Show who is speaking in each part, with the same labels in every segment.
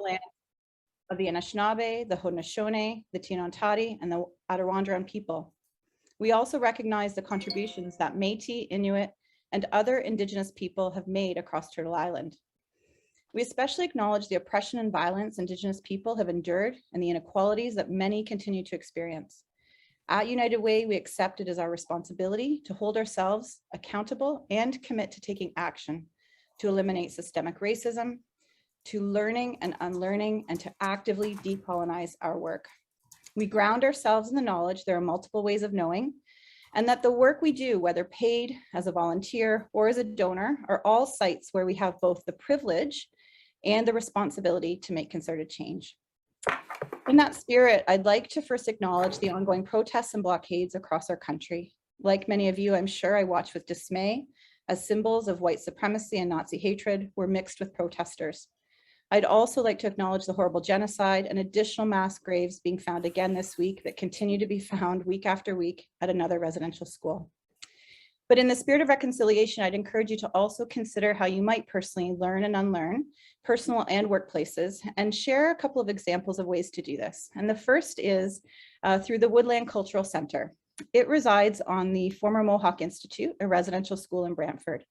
Speaker 1: land of the Anishinaabe, the Haudenosaunee, the Tianantati, and the Adirondack people. We also recognize the contributions that Métis, Inuit, and other Indigenous people have made across Turtle Island. We especially acknowledge the oppression and violence Indigenous people have endured and the inequalities that many continue to experience. At United Way, we accept it as our responsibility to hold ourselves accountable and commit to taking action to eliminate systemic racism, to learning and unlearning, and to actively decolonize our work. We ground ourselves in the knowledge there are multiple ways of knowing, and that the work we do, whether paid as a volunteer or as a donor, are all sites where we have both the privilege and the responsibility to make concerted change. In that spirit, I'd like to first acknowledge the ongoing protests and blockades across our country. Like many of you, I'm sure I watch with dismay as symbols of white supremacy and Nazi hatred were mixed with protesters. I'd also like to acknowledge the horrible genocide and additional mass graves being found again this week that continue to be found week after week at another residential school. But in the spirit of reconciliation, I'd encourage you to also consider how you might personally learn and unlearn, personal and workplaces, and share a couple of examples of ways to do this. And the first is through the Woodland Cultural Center. It resides on the former Mohawk Institute, a residential school in Brantford.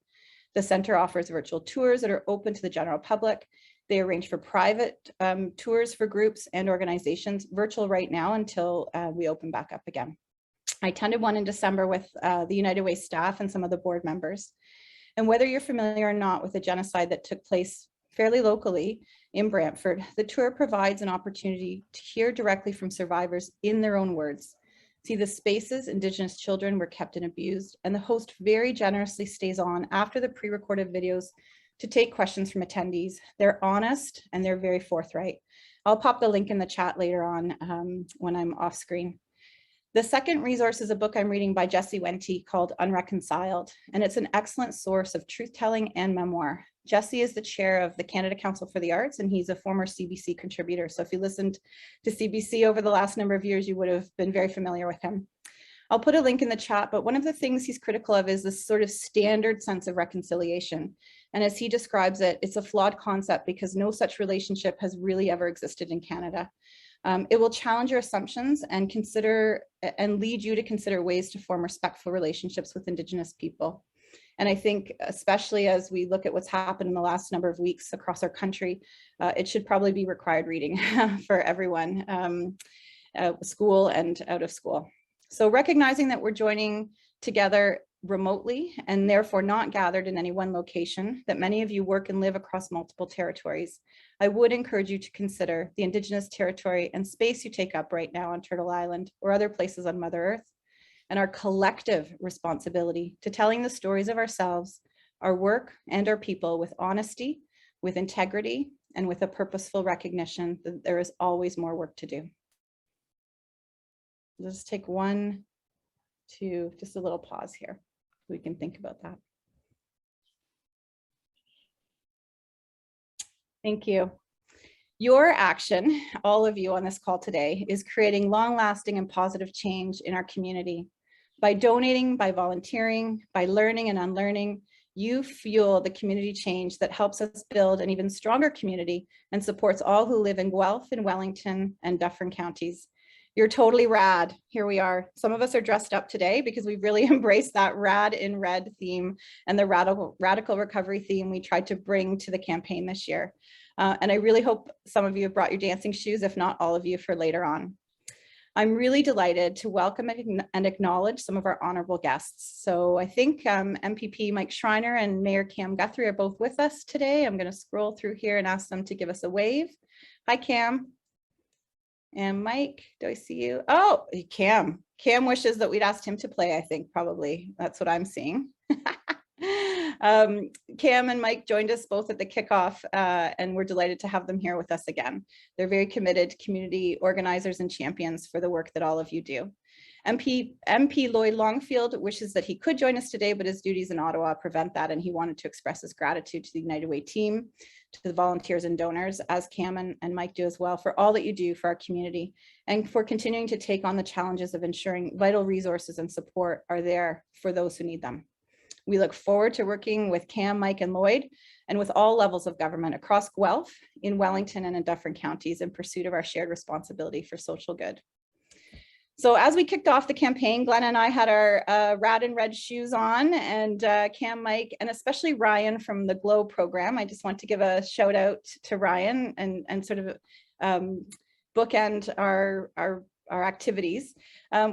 Speaker 1: The center offers virtual tours that are open to the general public. They arrange for private tours for groups and organizations, virtual right now until we open back up again. I attended one in December with the United Way staff and some of the board members. And whether you're familiar or not with the genocide that took place fairly locally in Brantford, the tour provides an opportunity to hear directly from survivors in their own words. See the spaces Indigenous children were kept and abused, and the host very generously stays on after the pre-recorded videos to take questions from attendees. They're honest and they're very forthright. I'll pop the link in the chat later on when I'm off screen. The second resource is a book I'm reading by Jesse Wente called Unreconciled, and it's an excellent source of truth-telling and memoir. Jesse is the chair of the Canada Council for the Arts, and he's a former CBC contributor. So if you listened to CBC over the last number of years, you would have been very familiar with him. I'll put a link in the chat, but one of the things he's critical of is this sort of standard sense of reconciliation. And as he describes it, it's a flawed concept because no such relationship has really ever existed in Canada. It will challenge your assumptions and lead you to consider ways to form respectful relationships with Indigenous people. And I think especially as we look at what's happened in the last number of weeks across our country, it should probably be required reading for everyone, school and out of school. So recognizing that we're joining together remotely and therefore not gathered in any one location, that many of you work and live across multiple territories, I would encourage you to consider the Indigenous territory and space you take up right now on Turtle Island or other places on Mother Earth, and our collective responsibility to telling the stories of ourselves, our work, and our people with honesty, with integrity, and with a purposeful recognition that there is always more work to do. Let's take just a little pause here. We can think about that. Thank you. Your action, all of you on this call today, is creating long-lasting and positive change in our community. By donating, by volunteering, by learning and unlearning, you fuel the community change that helps us build an even stronger community and supports all who live in Guelph and Wellington and Dufferin counties. You're totally rad. Here we are. Some of us are dressed up today because we've really embraced that rad in red theme and the radical recovery theme we tried to bring to the campaign this year. And I really hope some of you have brought your dancing shoes, if not all of you, for later on. I'm really delighted to welcome and acknowledge some of our honorable guests. So I think MPP Mike Schreiner and Mayor Cam Guthrie are both with us today. I'm going to scroll through here and ask them to give us a wave. Hi, Cam. And Mike, do I see you? Oh, Cam. Cam wishes that we'd asked him to play, I think, probably. That's what I'm seeing. Cam and Mike joined us both at the kickoff, and we're delighted to have them here with us again. They're very committed community organizers and champions for the work that all of you do. MP Lloyd Longfield wishes that he could join us today, but his duties in Ottawa prevent that, and he wanted to express his gratitude to the United Way team, to the volunteers and donors, as Cam and Mike do as well, for all that you do for our community and for continuing to take on the challenges of ensuring vital resources and support are there for those who need them. We look forward to working with Cam, Mike, and Lloyd, and with all levels of government across Guelph, in Wellington, and in Dufferin counties in pursuit of our shared responsibility for social good. So as we kicked off the campaign, Glenna and I had our rad and red shoes on, and Cam, Mike, and especially Ryan from the GLOW program. I just want to give a shout out to Ryan and sort of bookend our activities.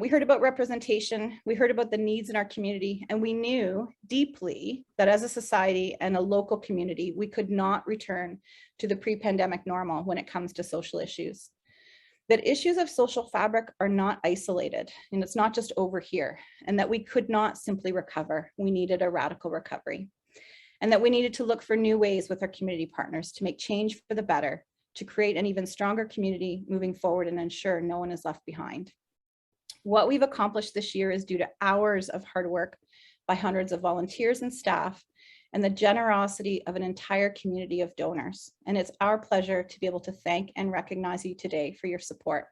Speaker 1: We heard about representation, we heard about the needs in our community, and we knew deeply that as a society and a local community, we could not return to the pre-pandemic normal when it comes to social issues. That issues of social fabric are not isolated, and it's not just over here, and that we could not simply recover. We needed a radical recovery, and that we needed to look for new ways with our community partners to make change for the better, to create an even stronger community moving forward and ensure no one is left behind. What we've accomplished this year is due to hours of hard work by hundreds of volunteers and staff, and the generosity of an entire community of donors. And it's our pleasure to be able to thank and recognize you today for your support.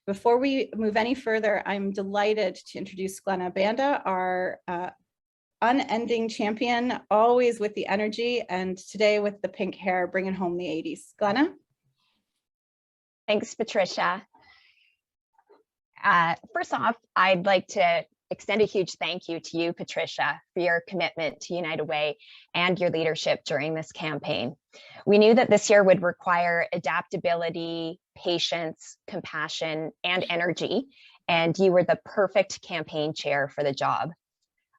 Speaker 1: Before we move any further, I'm delighted to introduce Glenna Banda, our unending champion, always with the energy, and today with the pink hair, bringing home the 80s. Glenna?
Speaker 2: Thanks, Patricia. First off, I'd like to extend a huge thank you to you, Patricia, for your commitment to United Way and your leadership during this campaign. We knew that this year would require adaptability, patience, compassion, and energy, and you were the perfect campaign chair for the job.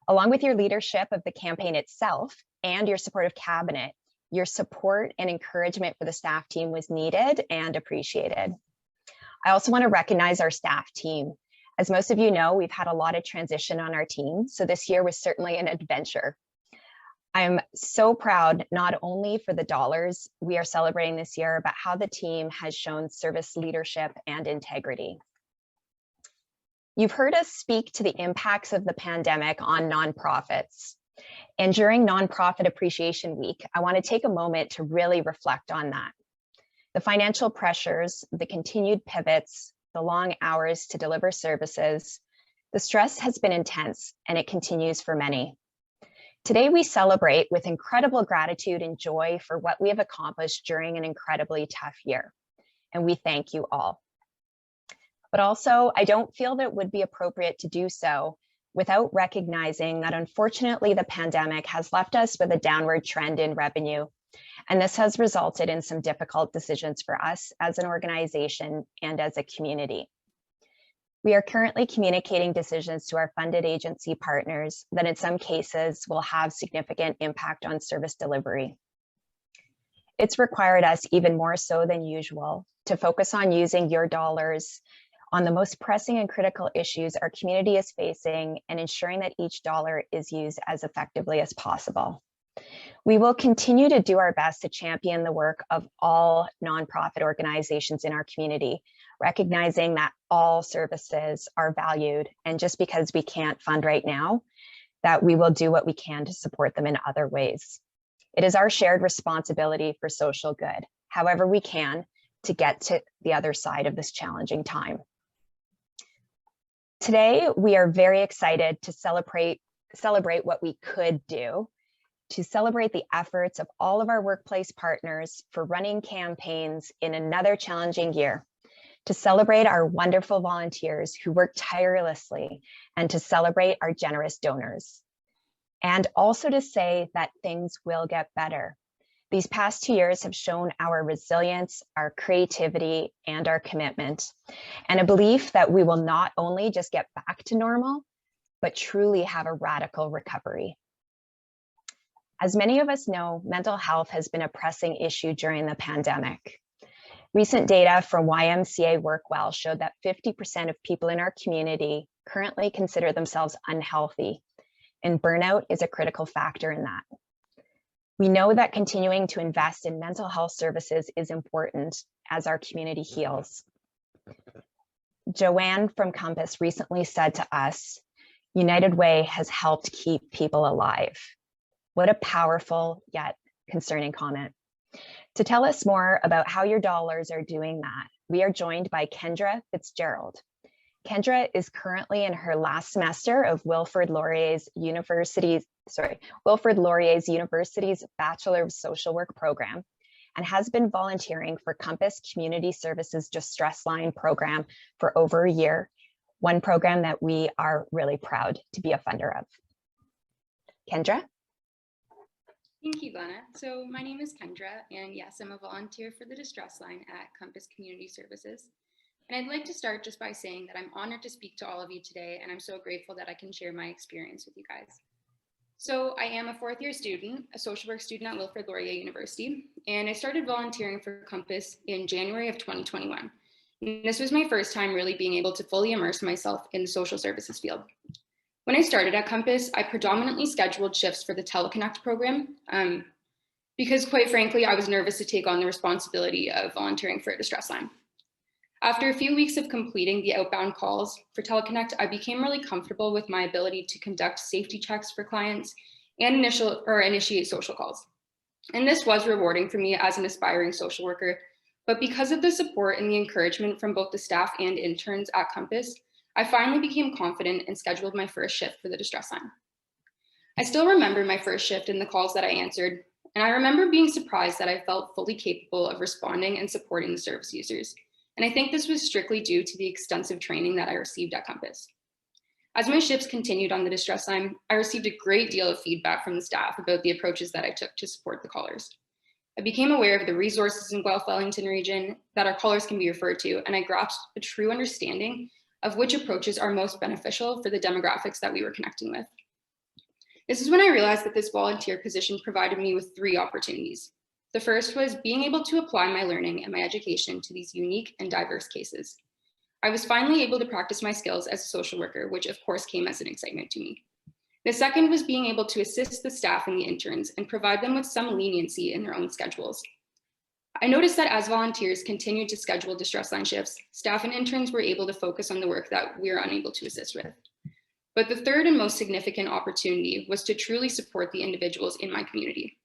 Speaker 2: Along with your leadership of the campaign itself and your supportive cabinet, your support and encouragement for the staff team was needed and appreciated. I also want to recognize our staff team. As most of you know, we've had a lot of transition on our team, so this year was certainly an adventure. I'm so proud not only for the dollars we are celebrating this year, but how the team has shown service leadership and integrity. You've heard us speak to the impacts of the pandemic on nonprofits. And during Nonprofit Appreciation Week, I want to take a moment to really reflect on that. The financial pressures, the continued pivots, the long hours to deliver services, the stress has been intense, and it continues for many. Today, we celebrate with incredible gratitude and joy for what we have accomplished during an incredibly tough year, and we thank you all. But also, I don't feel that it would be appropriate to do so without recognizing that unfortunately the pandemic has left us with a downward trend in revenue, and this has resulted in some difficult decisions for us as an organization and as a community. We are currently communicating decisions to our funded agency partners that in some cases will have significant impact on service delivery. It's required us even more so than usual to focus on using your dollars on the most pressing and critical issues our community is facing and ensuring that each dollar is used as effectively as possible. We will continue to do our best to champion the work of all nonprofit organizations in our community, recognizing that all services are valued, and just because we can't fund right now, that we will do what we can to support them in other ways. It is our shared responsibility for social good, however we can, to get to the other side of this challenging time. Today, we are very excited to celebrate what we could do, to celebrate the efforts of all of our workplace partners for running campaigns in another challenging year, to celebrate our wonderful volunteers who work tirelessly, and to celebrate our generous donors. And also to say that things will get better. These past 2 years have shown our resilience, our creativity, and our commitment, and a belief that we will not only just get back to normal, but truly have a radical recovery. As many of us know, mental health has been a pressing issue during the pandemic. Recent data from YMCA WorkWell showed that 50% of people in our community currently consider themselves unhealthy, and burnout is a critical factor in that. We know that continuing to invest in mental health services is important as our community heals. Joanne from Compass recently said to us, United Way has helped keep people alive. What a powerful yet concerning comment. To tell us more about how your dollars are doing that, we are joined by Kendra Fitzgerald. Kendra is currently in her last semester of Wilfrid Laurier's University's Bachelor of Social Work program and has been volunteering for Compass Community Services Distress Line program for over a year, one program that we are really proud to be a funder of. Kendra?
Speaker 3: Thank you, Glenna. So my name is Kendra, and yes, I'm a volunteer for the Distress Line at Compass Community Services. And I'd like to start just by saying that I'm honored to speak to all of you today, and I'm so grateful that I can share my experience with you guys. So I am a fourth-year student, a social work student at Wilfrid Laurier University, and I started volunteering for Compass in January of 2021. And this was my first time really being able to fully immerse myself in the social services field. When I started at Compass, I predominantly scheduled shifts for the Teleconnect program because, quite frankly, I was nervous to take on the responsibility of volunteering for a distress line. After a few weeks of completing the outbound calls for Teleconnect, I became really comfortable with my ability to conduct safety checks for clients and initiate social calls. And this was rewarding for me as an aspiring social worker. But because of the support and the encouragement from both the staff and interns at Compass, I finally became confident and scheduled my first shift for the distress line. I still remember my first shift and the calls that I answered, and I remember being surprised that I felt fully capable of responding and supporting the service users. And I think this was strictly due to the extensive training that I received at Compass. As my shifts continued on the distress line, I received a great deal of feedback from the staff about the approaches that I took to support the callers. I became aware of the resources in Guelph Wellington region that our callers can be referred to, and I grasped a true understanding of which approaches are most beneficial for the demographics that we were connecting with. This is when I realized that this volunteer position provided me with 3 opportunities. The first was being able to apply my learning and my education to these unique and diverse cases. I was finally able to practice my skills as a social worker, which of course came as an excitement to me. The second was being able to assist the staff and the interns and provide them with some leniency in their own schedules. I noticed that as volunteers continued to schedule distress line shifts, staff and interns were able to focus on the work that we were unable to assist with. But the third and most significant opportunity was to truly support the individuals in my community.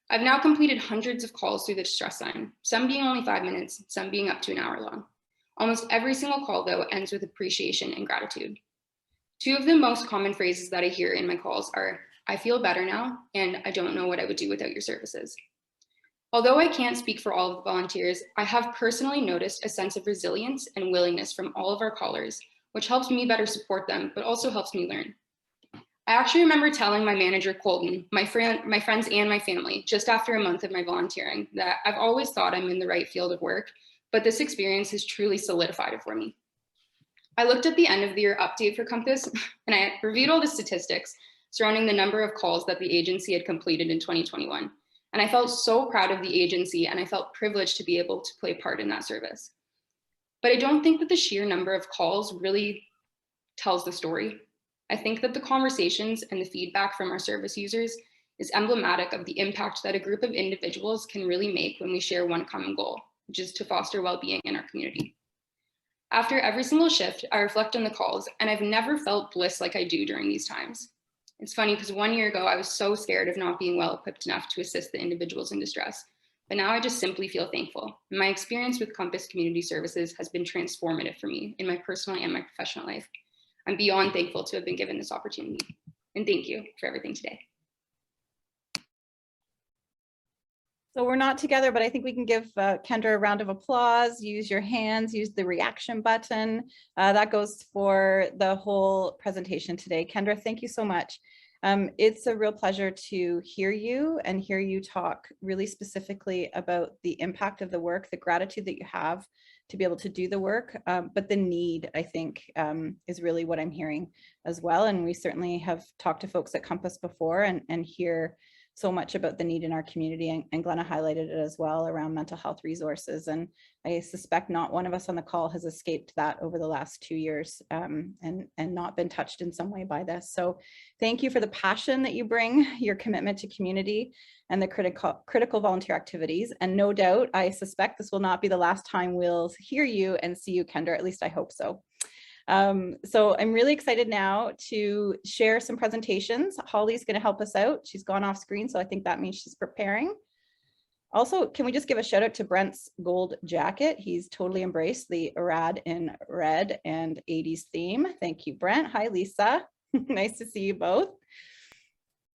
Speaker 3: I've now completed hundreds of calls through the distress line, some being only 5 minutes, some being up to an hour long. Almost every single call, though, ends with appreciation and gratitude. 2 of the most common phrases that I hear in my calls are, "I feel better now," and "I don't know what I would do without your services." Although I can't speak for all of the volunteers, I have personally noticed a sense of resilience and willingness from all of our callers, which helps me better support them, but also helps me learn. I actually remember telling my manager, Colton, my friends and my family, just after a month of my volunteering, that I've always thought I'm in the right field of work, but this experience has truly solidified it for me. I looked at the end of the year update for Compass, and I reviewed all the statistics surrounding the number of calls that the agency had completed in 2021. And I felt so proud of the agency, and I felt privileged to be able to play a part in that service. But I don't think that the sheer number of calls really tells the story. I think that the conversations and the feedback from our service users is emblematic of the impact that a group of individuals can really make when we share one common goal, which is to foster well-being in our community. After every single shift, I reflect on the calls, and I've never felt bliss like I do during these times. It's funny because 1 year ago, I was so scared of not being well equipped enough to assist the individuals in distress, but now I just simply feel thankful. My experience with Compass Community Services has been transformative for me in my personal and my professional life. I'm beyond thankful to have been given this opportunity. And thank you for everything today.
Speaker 1: So we're not together, but I think we can give Kendra a round of applause. Use your hands, use the reaction button. That goes for the whole presentation today. Kendra, thank you so much. It's a real pleasure to hear you and hear you talk really specifically about the impact of the work, the gratitude that you have to be able to do the work, but the need, I think, is really what I'm hearing as well. And we certainly have talked to folks at Compass before and hear so much about the need in our community, and Glenna highlighted it as well around mental health resources. And I suspect not one of us on the call has escaped that over the last 2 years and not been touched in some way by this. So thank you for the passion that you bring, your commitment to community and the critical volunteer activities. And no doubt, I suspect this will not be the last time we'll hear you and see you, Kendra, at least I hope so. So I'm really excited now to share some presentations. Holly's going to help us out. She's gone off screen, so I think that means she's preparing. Also, can we just give a shout out to Brent's gold jacket? He's totally embraced the Arad in red and 80s theme. Thank you, Brent. Hi, Lisa. Nice to see you both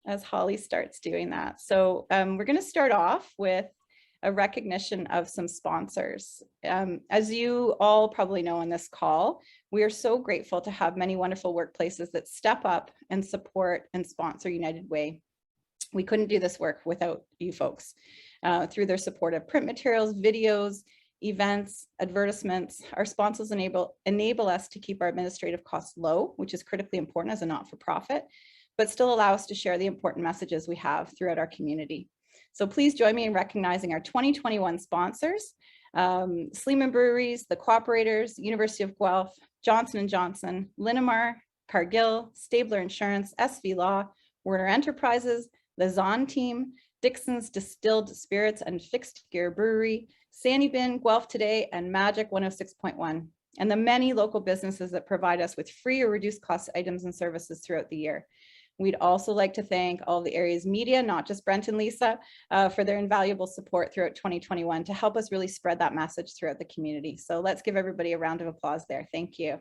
Speaker 1: as Holly starts doing that. So we're going to start off with a recognition of some sponsors. As you all probably know on this call, we are so grateful to have many wonderful workplaces that step up and support and sponsor United Way. We couldn't do this work without you folks. Through their support of print materials, videos, events, advertisements, our sponsors enable us to keep our administrative costs low, which is critically important as a not-for-profit, but still allow us to share the important messages we have throughout our community. So please join me in recognizing our 2021 sponsors, Sleeman Breweries, the Cooperators, University of Guelph, Johnson & Johnson, Linamar, Cargill, Stabler Insurance, SV Law, Werner Enterprises, the Zahn Team, Dixon's Distilled Spirits and Fixed Gear Brewery, Sandy Bin, Guelph Today, and Magic 106.1, and the many local businesses that provide us with free or reduced cost items and services throughout the year. We'd also like to thank all the area's media, not just Brent and Lisa, for their invaluable support throughout 2021 to help us really spread that message throughout the community. So let's give everybody a round of applause there. Thank you.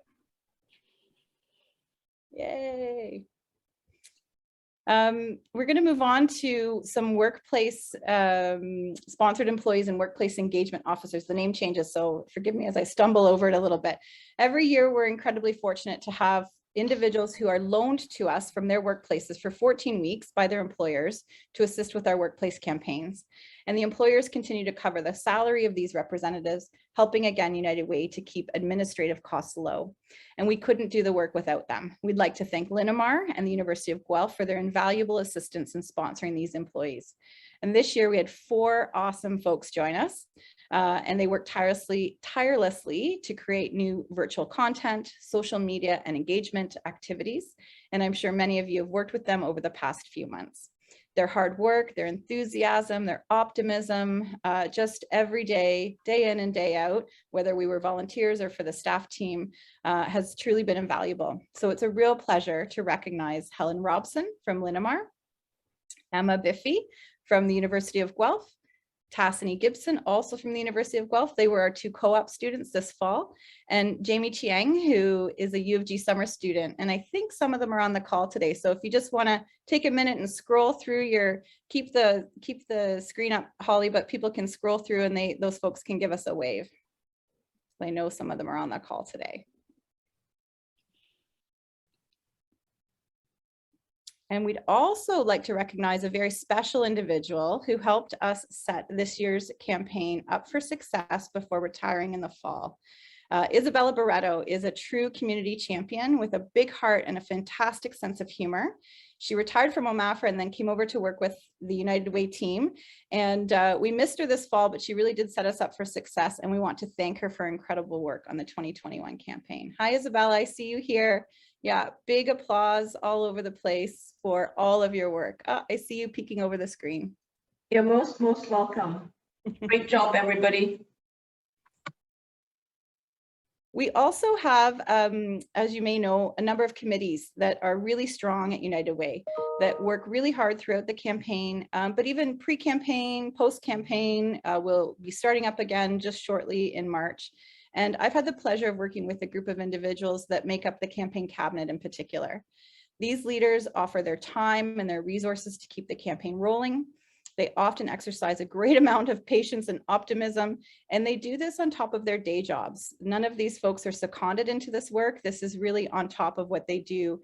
Speaker 1: Yay. We're going to move on to some workplace sponsored employees and workplace engagement officers. The name changes, so forgive me as I stumble over it a little bit. Every year, we're incredibly fortunate to have individuals who are loaned to us from their workplaces for 14 weeks by their employers to assist with our workplace campaigns. And the employers continue to cover the salary of these representatives, helping again United Way to keep administrative costs low. And we couldn't do the work without them. We'd like to thank Linamar and the University of Guelph for their invaluable assistance in sponsoring these employees. And this year we had 4 awesome folks join us. And they worked tirelessly to create new virtual content, social media, and engagement activities. And I'm sure many of you have worked with them over the past few months. Their hard work, their enthusiasm, their optimism, just every day, day in and day out, whether we were volunteers or for the staff team, has truly been invaluable. So it's a real pleasure to recognize Helen Robson from Linamar, Emma Biffy from the University of Guelph, Tassini Gibson, also from the University of Guelph. They were our 2 co-op students this fall, and Jamie Chiang, who is a U of G summer student. And I think some of them are on the call today. So if you just want to take a minute and scroll through your, keep the screen up, Holly, but people can scroll through and those folks can give us a wave. I know some of them are on the call today. And we'd also like to recognize a very special individual who helped us set this year's campaign up for success before retiring in the fall. Isabella Barreto is a true community champion with a big heart and a fantastic sense of humor. She retired from OMAFRA and then came over to work with the United Way team. And we missed her this fall, but she really did set us up for success. And we want to thank her for her incredible work on the 2021 campaign. Hi, Isabella, I see you here. Yeah, big applause all over the place for all of your work. Oh, I see you peeking over the screen.
Speaker 4: You're most welcome. Great job, everybody.
Speaker 1: We also have, as you may know, a number of committees that are really strong at United Way that work really hard throughout the campaign, but even pre-campaign, post-campaign, will be starting up again just shortly in March. And I've had the pleasure of working with a group of individuals that make up the campaign cabinet in particular. These leaders offer their time and their resources to keep the campaign rolling. They often exercise a great amount of patience and optimism, and they do this on top of their day jobs. None of these folks are seconded into this work. This is really on top of what they do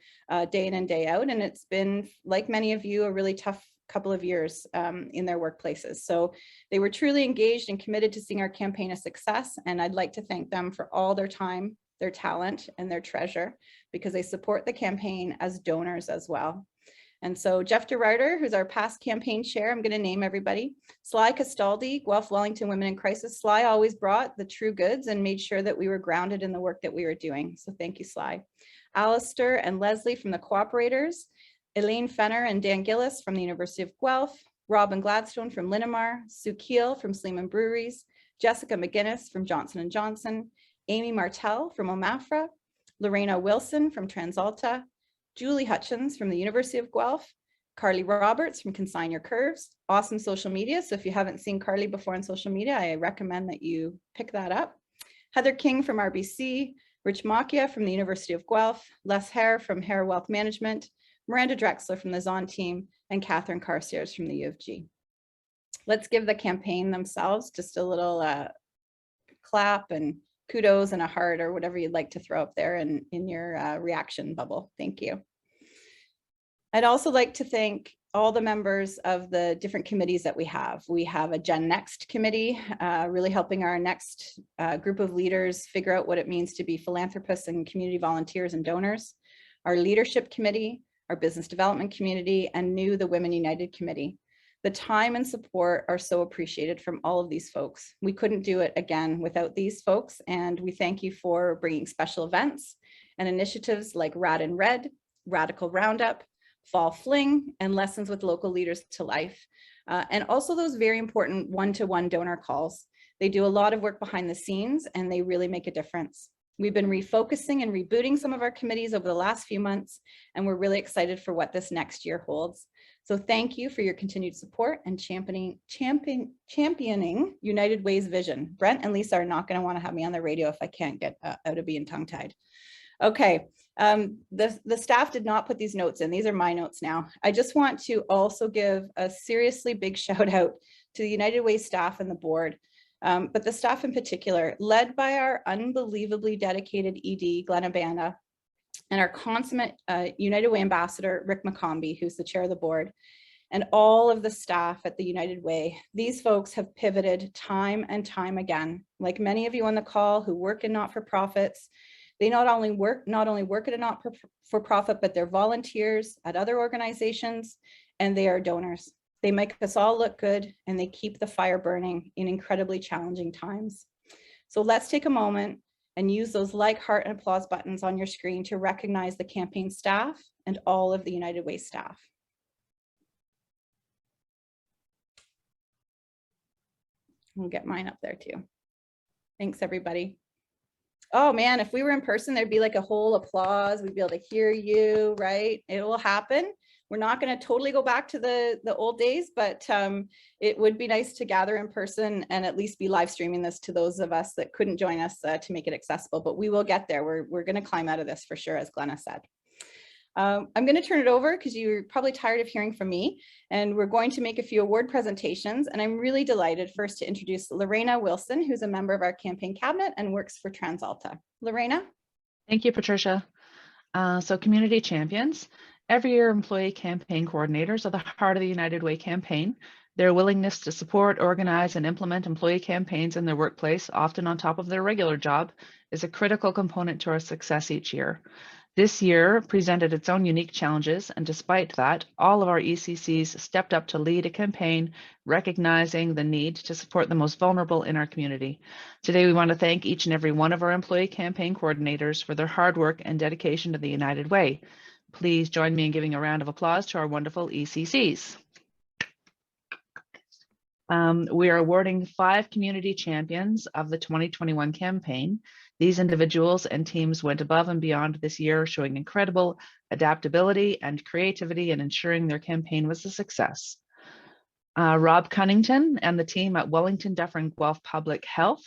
Speaker 1: day in and day out. And it's been, like many of you, a really tough couple of years in their workplaces. So they were truly engaged and committed to seeing our campaign a success. And I'd like to thank them for all their time, their talent, and their treasure, because they support the campaign as donors as well. And so Jeff DeRuyter, who's our past campaign chair, I'm going to name everybody. Sly Castaldi, Guelph Wellington Women in Crisis. Sly always brought the true goods and made sure that we were grounded in the work that we were doing. So thank you, Sly. Alistair and Leslie from the Cooperators. Elaine Fenner and Dan Gillis from the University of Guelph. Robin Gladstone from Linamar. Sue Keel from Sleeman Breweries. Jessica McGinnis from Johnson & Johnson. Amy Martell from OMAFRA. Lorena Wilson from TransAlta. Julie Hutchins from the University of Guelph, Carly Roberts from Consign Your Curves, awesome social media. So if you haven't seen Carly before on social media, I recommend that you pick that up. Heather King from RBC, Rich Macchia from the University of Guelph, Les Hare from Hare Wealth Management, Miranda Drexler from the Zon team, and Catherine Carstairs from the U of G. Let's give the campaign themselves just a little clap and kudos and a heart or whatever you'd like to throw up there in your reaction bubble. Thank you. I'd also like to thank all the members of the different committees that we have. We have a Gen Next committee, really helping our next group of leaders figure out what it means to be philanthropists and community volunteers and donors. Our leadership committee, our business development community, and the Women United committee. The time and support are so appreciated from all of these folks. We couldn't do it again without these folks, and we thank you for bringing special events and initiatives like Rad in Red, Radical Roundup, Fall Fling, and Lessons with Local Leaders to life. And also those very important one-to-one donor calls. They do a lot of work behind the scenes and they really make a difference. We've been refocusing and rebooting some of our committees over the last few months, and we're really excited for what this next year holds. So thank you for your continued support and championing United Way's vision. Brent and Lisa are not going to want to have me on the radio if I can't get out of being tongue-tied. Okay, the staff did not put these notes in. These are my notes now. I just want to also give a seriously big shout out to the United Way staff and the board, but the staff in particular, led by our unbelievably dedicated ED, Glenna Banda, and our consummate United Way ambassador, Rick McCombie, who's the chair of the board, and all of the staff at the United Way. These folks have pivoted time and time again. Like many of you on the call who work in not-for-profits, they not only work at a not-for-profit, but they're volunteers at other organizations, and they are donors. They make us all look good, and they keep the fire burning in incredibly challenging times. So let's take a moment and use those like, heart, and applause buttons on your screen to recognize the campaign staff and all of the United Way staff. We'll get mine up there too. Thanks, everybody. Oh man, if we were in person, there'd be like a whole applause. We'd be able to hear you, right? It will happen. We're not going to totally go back to the old days, but it would be nice to gather in person and at least be live streaming this to those of us that couldn't join us to make it accessible, but we will get there. We're going to climb out of this for sure, as Glenna said. I'm going to turn it over because you're probably tired of hearing from me, and we're going to make a few award presentations, and I'm really delighted first to introduce Lorena Wilson, who's a member of our campaign cabinet and works for TransAlta. Lorena?
Speaker 5: Thank you, Patricia. So community champions. Every year, employee campaign coordinators are the heart of the United Way campaign. Their willingness to support, organize, and implement employee campaigns in their workplace, often on top of their regular job, is a critical component to our success each year. This year presented its own unique challenges, and despite that, all of our ECCs stepped up to lead a campaign recognizing the need to support the most vulnerable in our community. Today, we want to thank each and every one of our employee campaign coordinators for their hard work and dedication to the United Way. Please join me in giving a round of applause to our wonderful ECCs. We are awarding 5 community champions of the 2021 campaign. These individuals and teams went above and beyond this year, showing incredible adaptability and creativity in ensuring their campaign was a success. Rob Cunnington and the team at Wellington Dufferin Guelph Public Health.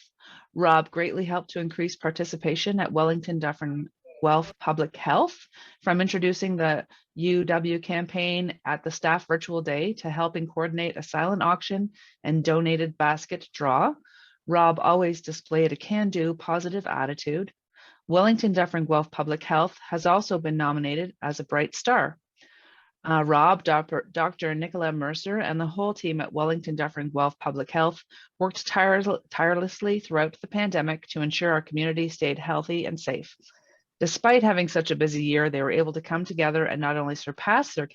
Speaker 5: Rob greatly helped to increase participation at Wellington Dufferin Guelph Public Health, from introducing the UW campaign at the staff virtual day to helping coordinate a silent auction and donated basket draw. Rob always displayed a can-do positive attitude. Wellington Dufferin Guelph Public Health has also been nominated as a Bright Star. Rob, Dr. Nicola Mercer, and the whole team at Wellington Dufferin Guelph Public Health worked tirelessly throughout the pandemic to ensure our community stayed healthy and safe. Despite having such a busy year, they were able to come together and not only surpass their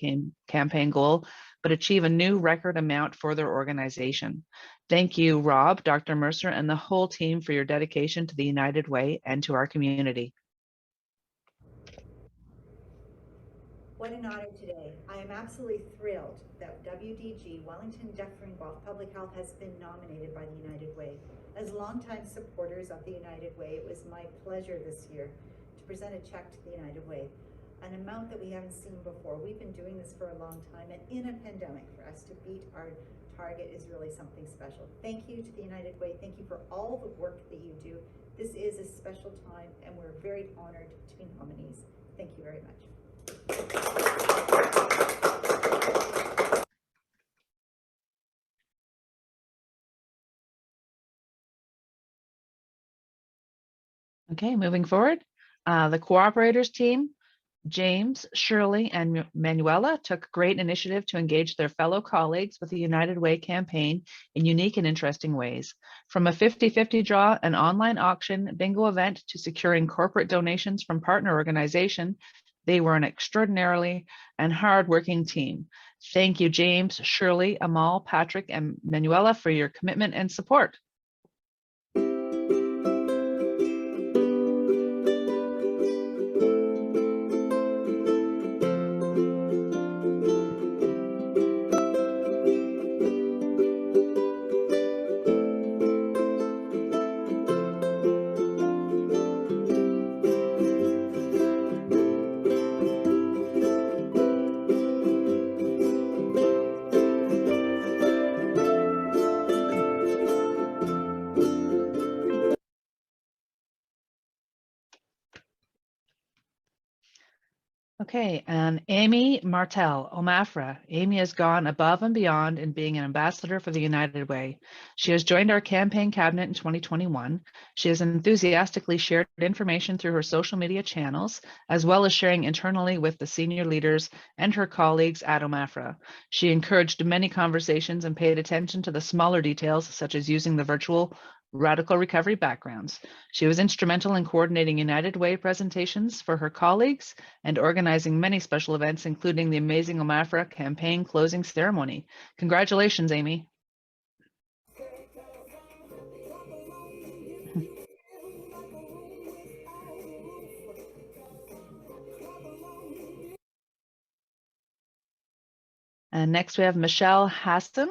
Speaker 5: campaign goal, but achieve a new record amount for their organization. Thank you, Rob, Dr. Mercer, and the whole team for your dedication to the United Way and to our community.
Speaker 6: What an honor today. I am absolutely thrilled that WDG, Wellington Dufferin Guelph Public Health, has been nominated by the United Way. As longtime supporters of the United Way, it was my pleasure this year to present a check to the United Way. an amount that we haven't seen before. We've been doing this for a long time, and in a pandemic, for us to beat our target is really something special. Thank you to the United Way. Thank you for all the work that you do. This is a special time, and we're very honored to be nominees. Thank you very much.
Speaker 5: Okay, moving forward, the cooperators team, James, Shirley, and Manuela took great initiative to engage their fellow colleagues with the United Way campaign in unique and interesting ways. From a 50-50 draw, an online auction, bingo event, to securing corporate donations from partner organization, they were an extraordinarily and hardworking team. Thank you, James, Shirley, Amal, Patrick, and Manuela for your commitment and support. Okay, and Amy Martel, OMAFRA. Amy has gone above and beyond in being an ambassador for the United Way. She has joined our campaign cabinet in 2021. She has enthusiastically shared information through her social media channels, as well as sharing internally with the senior leaders and her colleagues at OMAFRA. She encouraged many conversations and paid attention to the smaller details, such as using the virtual radical recovery backgrounds. She was instrumental in coordinating United Way presentations for her colleagues and organizing many special events, including the amazing OMAFRA campaign closing ceremony. Congratulations, Amy. And next we have Michelle Hassan,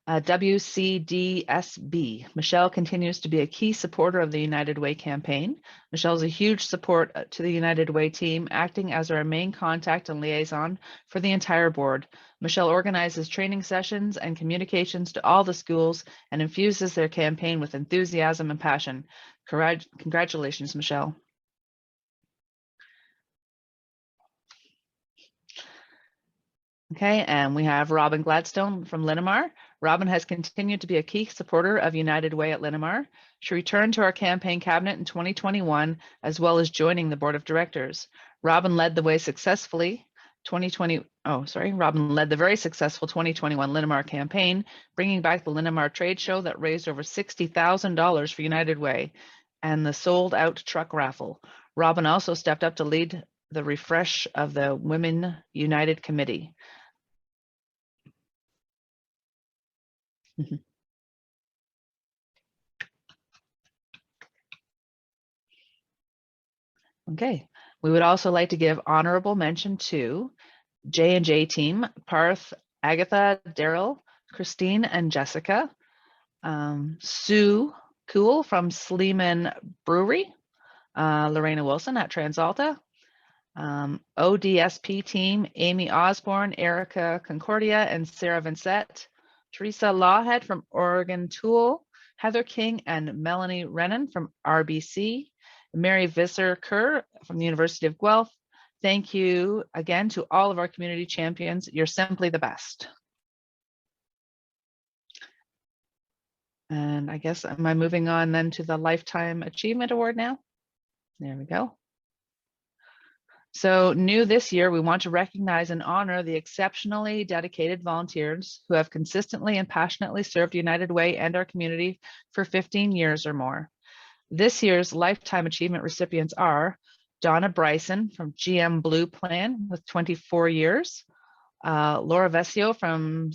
Speaker 5: WCDSB. Michelle continues to be a key supporter of the United Way campaign. Michelle is a huge support to the United Way team, acting as our main contact and liaison for the entire board. Michelle organizes training sessions and communications to all the schools and infuses their campaign with enthusiasm and passion. Congratulations, Michelle. Okay, and we have Robin Gladstone from Linamar. Robin has continued to be a key supporter of United Way at Linamar. She returned to our campaign cabinet in 2021, as well as joining the board of directors. Robin led the very successful 2021 Linamar campaign, bringing back the Linamar trade show that raised over $60,000 for United Way and the sold out truck raffle. Robin also stepped up to lead the refresh of the Women United Committee. Okay, we would also like to give honorable mention to J&J team, Parth, Agatha, Daryl, Christine, and Jessica, Sue Cool from Sleeman Brewery, Lorena Wilson at TransAlta, ODSP team, Amy Osborne, Erica Concordia, and Sarah Vincent, Teresa Lawhead from Oregon Tool, Heather King and Melanie Rennan from RBC, Mary Visser-Kerr from the University of Guelph. Thank you again to all of our community champions. You're simply the best. And I guess, am I moving on then to the Lifetime Achievement Award now? There we go. So new this year, we want to recognize and honor the exceptionally dedicated volunteers who have consistently and passionately served United Way and our community for 15 years or more. This year's Lifetime Achievement recipients are Donna Bryson from GM Blue Plan with 24 years, Laura Vesio from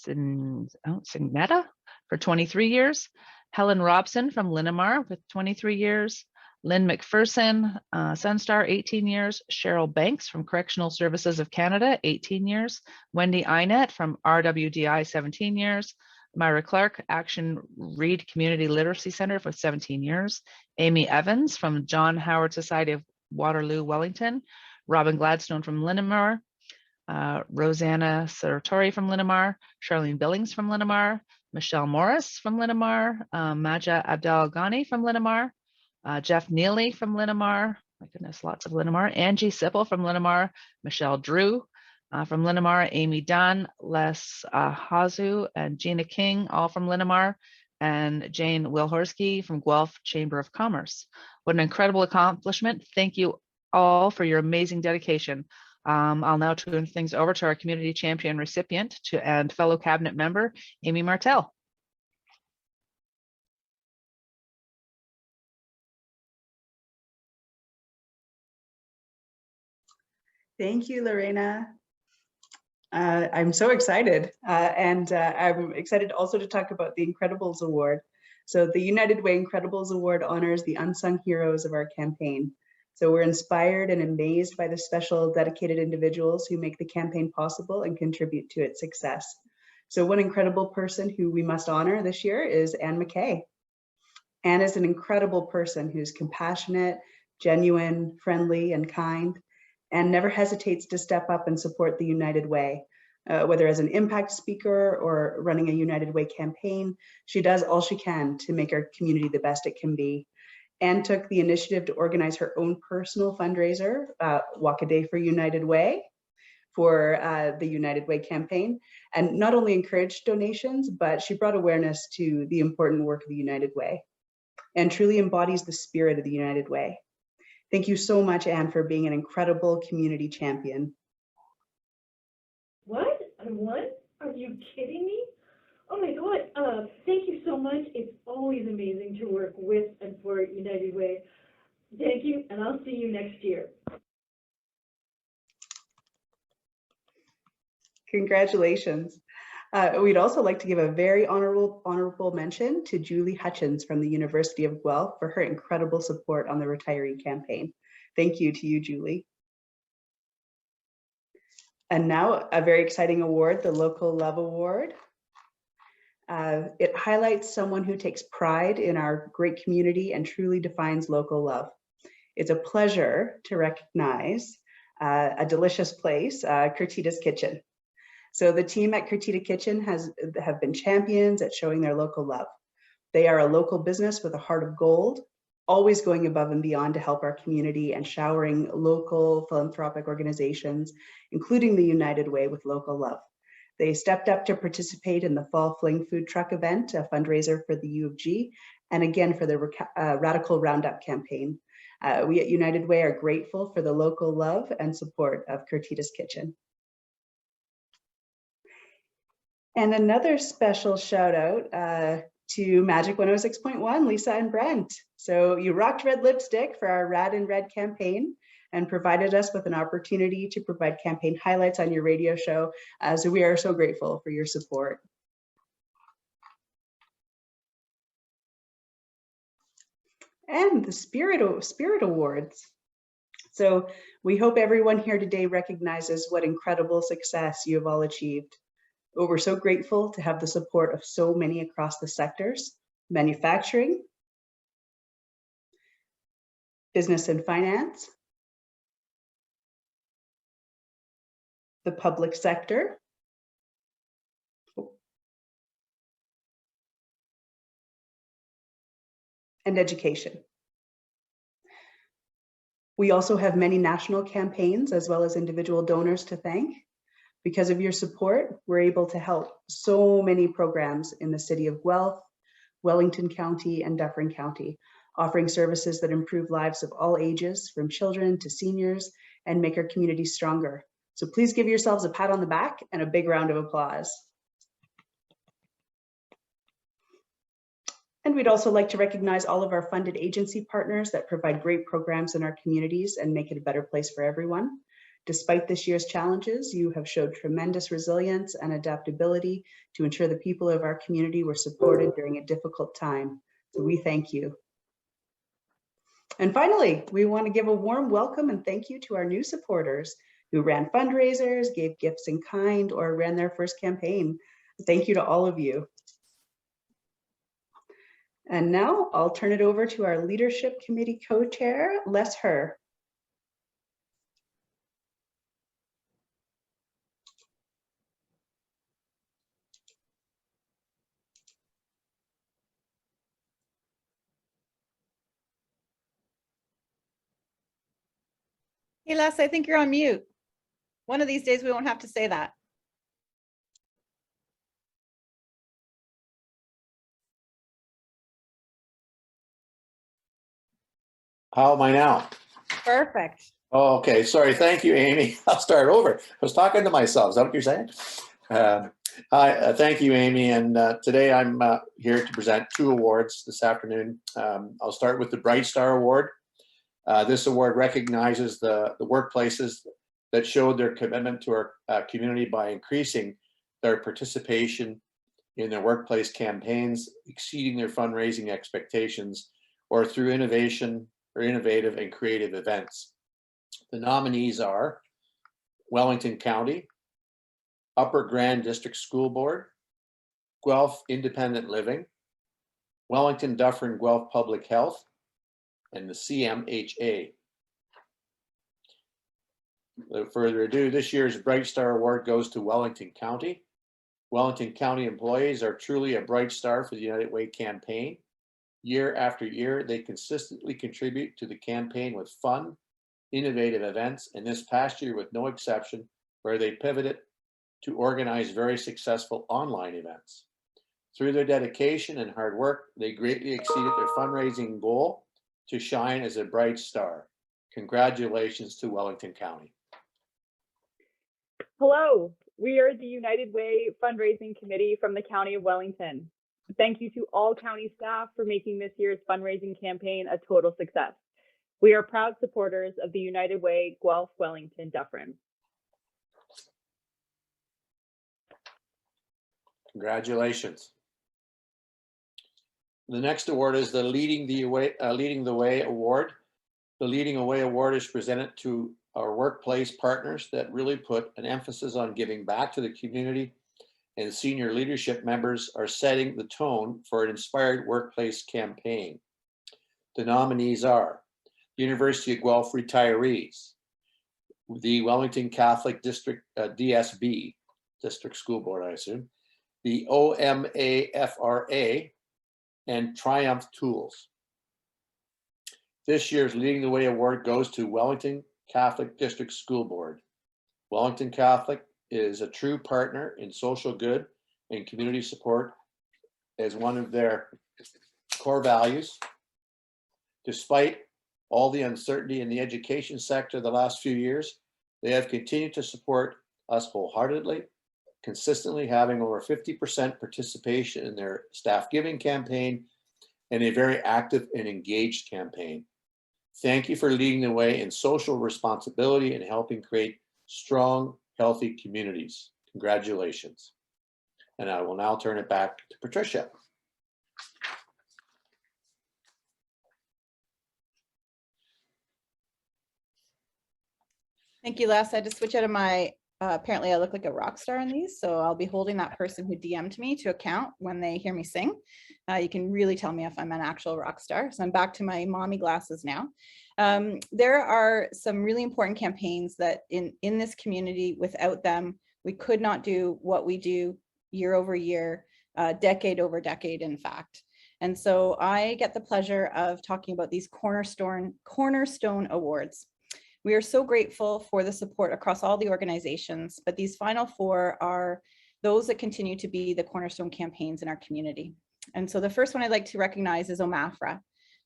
Speaker 5: Signetta for 23 years, Helen Robson from Linamar with 23 years, Lynn McPherson, Sunstar, 18 years, Cheryl Banks from Correctional Services of Canada, 18 years, Wendy Inet from RWDI, 17 years, Myra Clark, Action Reed Community Literacy Center for 17 years, Amy Evans from John Howard Society of Waterloo, Wellington, Robin Gladstone from Linamar, Rosanna Sartori from Linamar, Charlene Billings from Linamar, Michelle Morris from Linamar, Maja Abdel Ghani from Linamar, Jeff Neely from Linamar, my goodness, lots of Linamar, Angie Sippel from Linamar, Michelle Drew from Linamar, Amy Dunn, Les Hazu, and Gina King, all from Linamar, and Jane Wilhorsky from Guelph Chamber of Commerce. What an incredible accomplishment. Thank you all for your amazing dedication. I'll now turn things over to our community champion recipient and fellow cabinet member, Amy Martell.
Speaker 7: Thank you, Lorena. I'm so excited, and I'm excited also to talk about the Incredibles Award. So the United Way Incredibles Award honors the unsung heroes of our campaign. So we're inspired and amazed by the special dedicated individuals who make the campaign possible and contribute to its success. So one incredible person who we must honor this year is Anne McKay. Anne is an incredible person who's compassionate, genuine, friendly, and kind, and never hesitates to step up and support the United Way. Whether as an impact speaker or running a United Way campaign, she does all she can to make our community the best it can be. Anne took the initiative to organize her own personal fundraiser, Walk a Day for United Way, for the United Way campaign, and not only encouraged donations, but she brought awareness to the important work of the United Way and truly embodies the spirit of the United Way. Thank you so much, Anne, for being an incredible community champion.
Speaker 4: What? I won? Are you kidding me? Oh my God. Thank you so much. It's always amazing to work with and for United Way. Thank you, and I'll see you next year.
Speaker 7: Congratulations. We'd also like to give a very honorable mention to Julie Hutchins from the University of Guelph for her incredible support on the retiree campaign. Thank you to you, Julie. And now a very exciting award, the Local Love Award. It highlights someone who takes pride in our great community and truly defines local love. It's a pleasure to recognize a delicious place, Curtita's Kitchen. So the team at Curtita Kitchen have been champions at showing their local love. They are a local business with a heart of gold, always going above and beyond to help our community and showering local philanthropic organizations, including the United Way, with local love. They stepped up to participate in the Fall Fling Food Truck event, a fundraiser for the U of G, and again for the Radical Roundup campaign. We at United Way are grateful for the local love and support of Curtita's Kitchen. And another special shout out to Magic 106.1, Lisa and Brent. So you rocked red lipstick for our Rad in Red campaign and provided us with an opportunity to provide campaign highlights on your radio show. So we are so grateful for your support. And the Spirit Awards. So we hope everyone here today recognizes what incredible success you have all achieved. We're so grateful to have the support of so many across the sectors: manufacturing, business and finance, the public sector, and education. We also have many national campaigns as well as individual donors to thank. Because of your support, we're able to help so many programs in the city of Guelph, Wellington County, and Dufferin County, offering services that improve lives of all ages, from children to seniors, and make our community stronger. So please give yourselves a pat on the back and a big round of applause. And we'd also like to recognize all of our funded agency partners that provide great programs in our communities and make it a better place for everyone. Despite this year's challenges, you have showed tremendous resilience and adaptability to ensure the people of our community were supported during a difficult time. So we thank you. And finally, we want to give a warm welcome and thank you to our new supporters who ran fundraisers, gave gifts in kind, or ran their first campaign. Thank you to all of you. And now I'll turn it over to our Leadership Committee Co-Chair, Les Herr.
Speaker 1: Hey, Les, I think you're on mute. One of these days we won't have to say that.
Speaker 8: How am I now?
Speaker 1: Perfect.
Speaker 8: Oh, okay, sorry. Thank you, Amy. I'll start over. I was talking to myself. Is that what you're saying? Thank you, Amy. And today I'm here to present 2 awards this afternoon. I'll start with the Bright Star Award. This award recognizes the workplaces that showed their commitment to our community by increasing their participation in their workplace campaigns, exceeding their fundraising expectations, or through innovation or innovative and creative events. The nominees are Wellington County, Upper Grand District School Board, Guelph Independent Living, Wellington Dufferin Guelph Public Health, and the CMHA. Without further ado, this year's Bright Star Award goes to Wellington County. Wellington County employees are truly a bright star for the United Way campaign. Year after year, they consistently contribute to the campaign with fun, innovative events, and this past year with no exception, where they pivoted to organize very successful online events. Through their dedication and hard work, they greatly exceeded their fundraising goal to shine as a bright star. Congratulations to Wellington County.
Speaker 9: Hello, we are the United Way Fundraising Committee from the County of Wellington. Thank you to all county staff for making this year's fundraising campaign a total success. We are proud supporters of the United Way Guelph Wellington Dufferin.
Speaker 8: Congratulations. The next award is the Leading the Way Award. The Leading the Way Award is presented to our workplace partners that really put an emphasis on giving back to the community, and senior leadership members are setting the tone for an inspired workplace campaign. The nominees are University of Guelph retirees, the Wellington Catholic District DSB, District School Board, I assume, the OMAFRA, and Triumph Tools. This year's Leading the Way Award goes to Wellington Catholic District School Board. Wellington Catholic is a true partner in social good and community support as one of their core values. Despite all the uncertainty in the education sector the last few years, they have continued to support us wholeheartedly, consistently having over 50% participation in their staff giving campaign and a very active and engaged campaign. Thank you for leading the way in social responsibility and helping create strong, healthy communities. Congratulations. And I will now turn it back to Patricia.
Speaker 1: Thank you, Les. I had to switch out of my, apparently I look like a rock star in these, so I'll be holding that person who DM'd me to account when they hear me sing. You can really tell me if I'm an actual rock star. So I'm back to my mommy glasses now. There are some really important campaigns that in this community, without them, we could not do what we do year over year, decade over decade, in fact. And so I get the pleasure of talking about these Cornerstone Awards. We are so grateful for the support across all the organizations, but these final 4 are those that continue to be the cornerstone campaigns in our community. And so the first one I'd like to recognize is OMAFRA.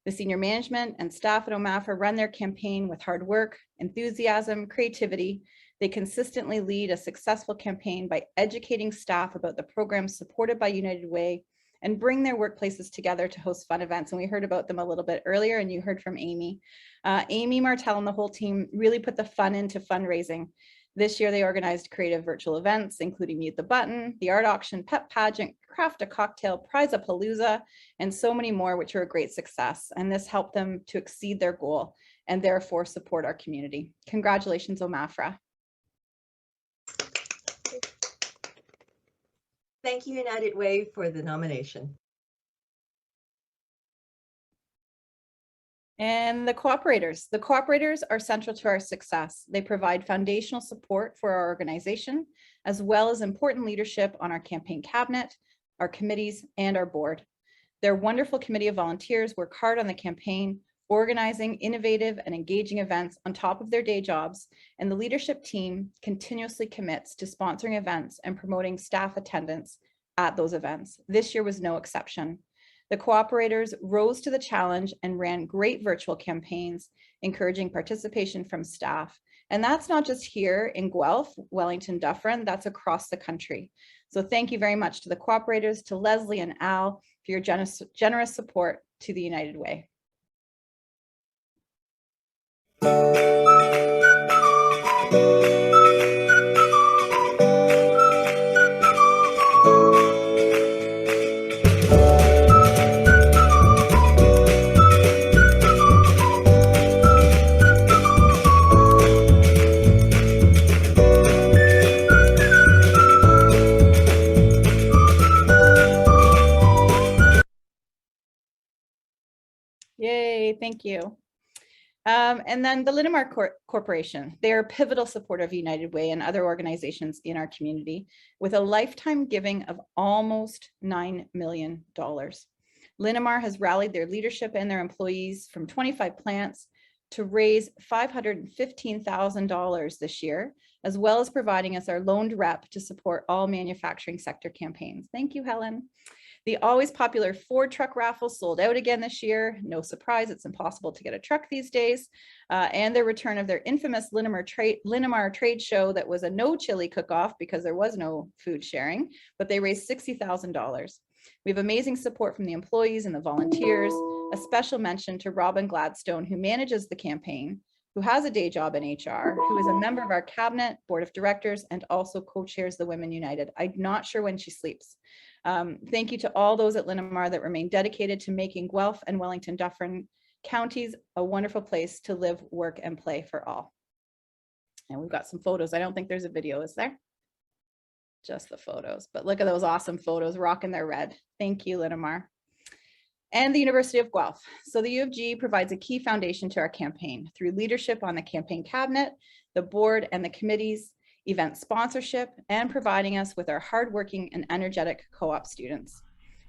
Speaker 1: The senior management and staff at OMAFRA run their campaign with hard work, enthusiasm, creativity. They consistently lead a successful campaign by educating staff about the programs supported by United Way and bring their workplaces together to host fun events. And we heard about them a little bit earlier, and you heard from Amy. Amy Martell and the whole team really put the fun into fundraising. This year, they organized creative virtual events, including Mute the Button, the art auction, pet pageant, craft a cocktail, prize a palooza, and so many more, which are a great success. And this helped them to exceed their goal and therefore support our community. Congratulations, OMAFRA.
Speaker 10: Thank you, United Way, for the nomination.
Speaker 1: And the cooperators. The cooperators are central to our success. They provide foundational support for our organization, as well as important leadership on our campaign cabinet, our committees, and our board. Their wonderful committee of volunteers work hard on the campaign, organizing innovative and engaging events on top of their day jobs, and the leadership team continuously commits to sponsoring events and promoting staff attendance at those events. This year was no exception. The cooperators rose to the challenge and ran great virtual campaigns, encouraging participation from staff. And that's not just here in Guelph, Wellington Dufferin, that's across the country. So thank you very much to the cooperators, to Leslie and Al for your generous support to the United Way. Yay, thank you. And then the Linamar Corporation, they're a pivotal supporter of United Way and other organizations in our community with a lifetime giving of almost $9 million. Linamar has rallied their leadership and their employees from 25 plants to raise $515,000 this year, as well as providing us our loaned rep to support all manufacturing sector campaigns. Thank you, Helen. The always popular Ford truck raffle sold out again this year. No surprise, it's impossible to get a truck these days. And the return of their infamous Linamar trade show that was a no chili cook-off because there was no food sharing, but they raised $60,000. We have amazing support from the employees and the volunteers. A special mention to Robin Gladstone, who manages the campaign, who has a day job in HR, who is a member of our cabinet, board of directors, and also co-chairs the Women United. I'm not sure when she sleeps. Thank you to all those at Linamar that remain dedicated to making Guelph and Wellington Dufferin counties a wonderful place to live, work, and play for all. And we've got some photos. I don't think there's a video, is there? Just the photos, but look at those awesome photos rocking their red. Thank you, Linamar. And the University of Guelph. So the U of G provides a key foundation to our campaign through leadership on the campaign cabinet, the board and the committees, event sponsorship, and providing us with our hardworking and energetic co-op students.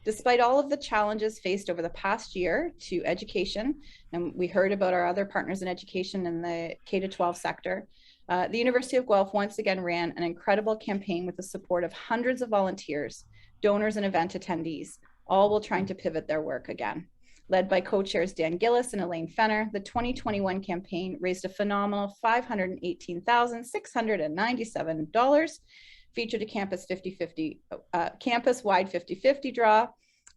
Speaker 1: Despite all of the challenges faced over the past year to education, and we heard about our other partners in education in the K-12 sector, the University of Guelph once again ran an incredible campaign with the support of hundreds of volunteers, donors, and event attendees, all while trying to pivot their work again. Led by co-chairs Dan Gillis and Elaine Fenner, the 2021 campaign raised a phenomenal $518,697, featured a campus-wide 50-50 draw.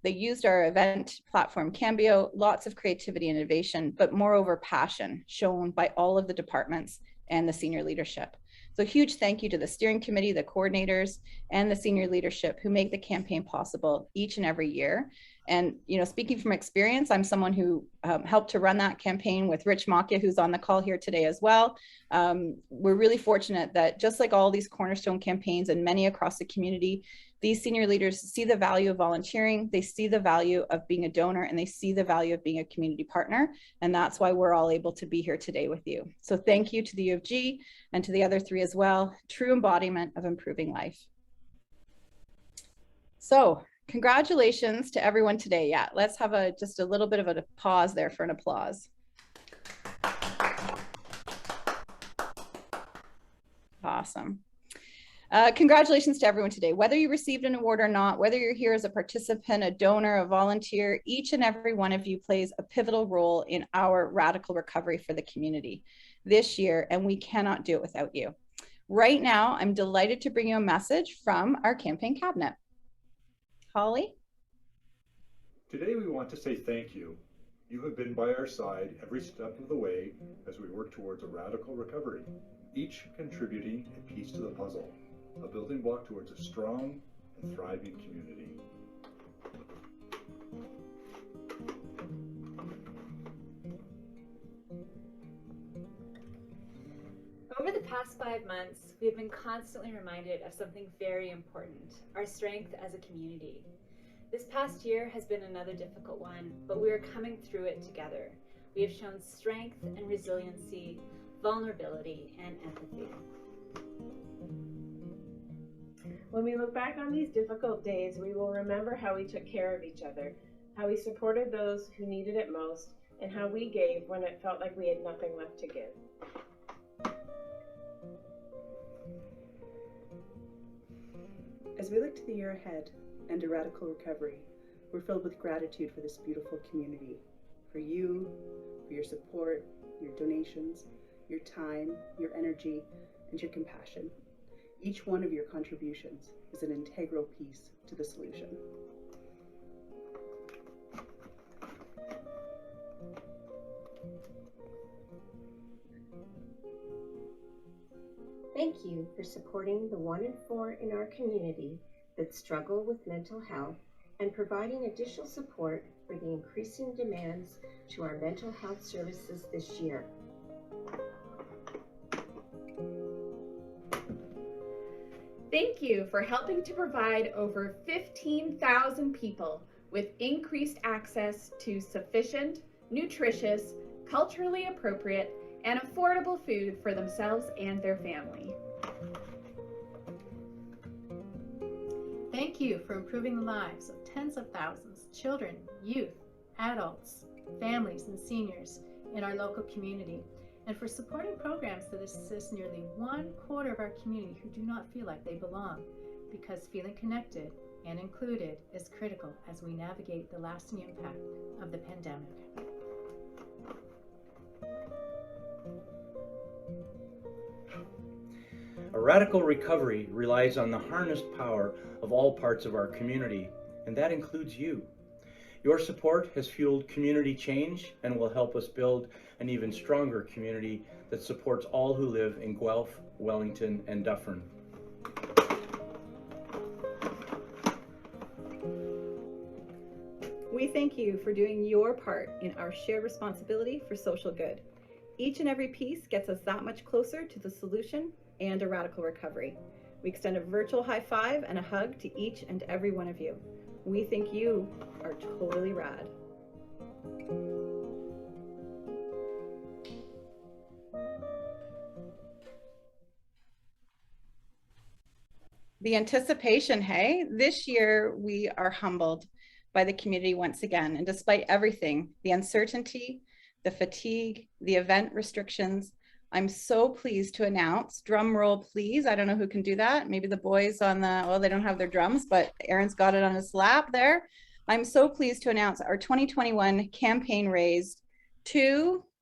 Speaker 1: They used our event platform Cambio, lots of creativity and innovation, but moreover passion shown by all of the departments and the senior leadership. So huge thank you to the steering committee, the coordinators, and the senior leadership who make the campaign possible each and every year. And, you know, speaking from experience, I'm someone who helped to run that campaign with Rich Makia, who's on the call here today as well. We're really fortunate that just like all these cornerstone campaigns and many across the community, these senior leaders see the value of volunteering, they see the value of being a donor, and they see the value of being a community partner. And that's why we're all able to be here today with you. So thank you to the U of G and to the other three as well. True embodiment of improving life. So congratulations to everyone today. Yeah, let's have just a little bit of a pause there for an applause. Awesome. Congratulations to everyone today. Whether you received an award or not, whether you're here as a participant, a donor, a volunteer, each and every one of you plays a pivotal role in our radical recovery for the community this year, and we cannot do it without you. Right now, I'm delighted to bring you a message from our campaign cabinet. Holly?
Speaker 11: Today we want to say thank you. You have been by our side every step of the way as we work towards a radical recovery, each contributing a piece to the puzzle, a building block towards a strong and thriving community.
Speaker 12: Over the past 5 months, we have been constantly reminded of something very important, our strength as a community. This past year has been another difficult one, but we are coming through it together. We have shown strength and resiliency, vulnerability, and empathy.
Speaker 13: When we look back on these difficult days, we will remember how we took care of each other, how we supported those who needed it most, and how we gave when it felt like we had nothing left to give.
Speaker 7: As we look to the year ahead and a radical recovery, we're filled with gratitude for this beautiful community, for you, for your support, your donations, your time, your energy, and your compassion. Each one of your contributions is an integral piece to the solution.
Speaker 14: Thank you for supporting the 1 in 4 in our community that struggle with mental health and providing additional support for the increasing demands to our mental health services this year.
Speaker 15: Thank you for helping to provide over 15,000 people with increased access to sufficient, nutritious, culturally appropriate, and affordable food for themselves and their family.
Speaker 16: Thank you for improving the lives of tens of thousands, children, youth, adults, families, and seniors in our local community, and for supporting programs that assist nearly 1/4 of our community who do not feel like they belong, because feeling connected and included is critical as we navigate the lasting impact of the pandemic.
Speaker 17: A radical recovery relies on the harnessed power of all parts of our community, and that includes you. Your support has fueled community change and will help us build an even stronger community that supports all who live in Guelph, Wellington, and Dufferin.
Speaker 1: We thank you for doing your part in our shared responsibility for social good. Each and every piece gets us that much closer to the solution and a radical recovery. We extend a virtual high five and a hug to each and every one of you. We think you are totally rad. The anticipation, hey? This year we are humbled by the community once again, and despite everything, the uncertainty, the fatigue, the event restrictions, I'm so pleased to announce, drum roll please, I don't know who can do that, maybe the boys on the, well, they don't have their drums, but Aaron's got it on his lap there. I'm so pleased to announce our 2021 campaign raised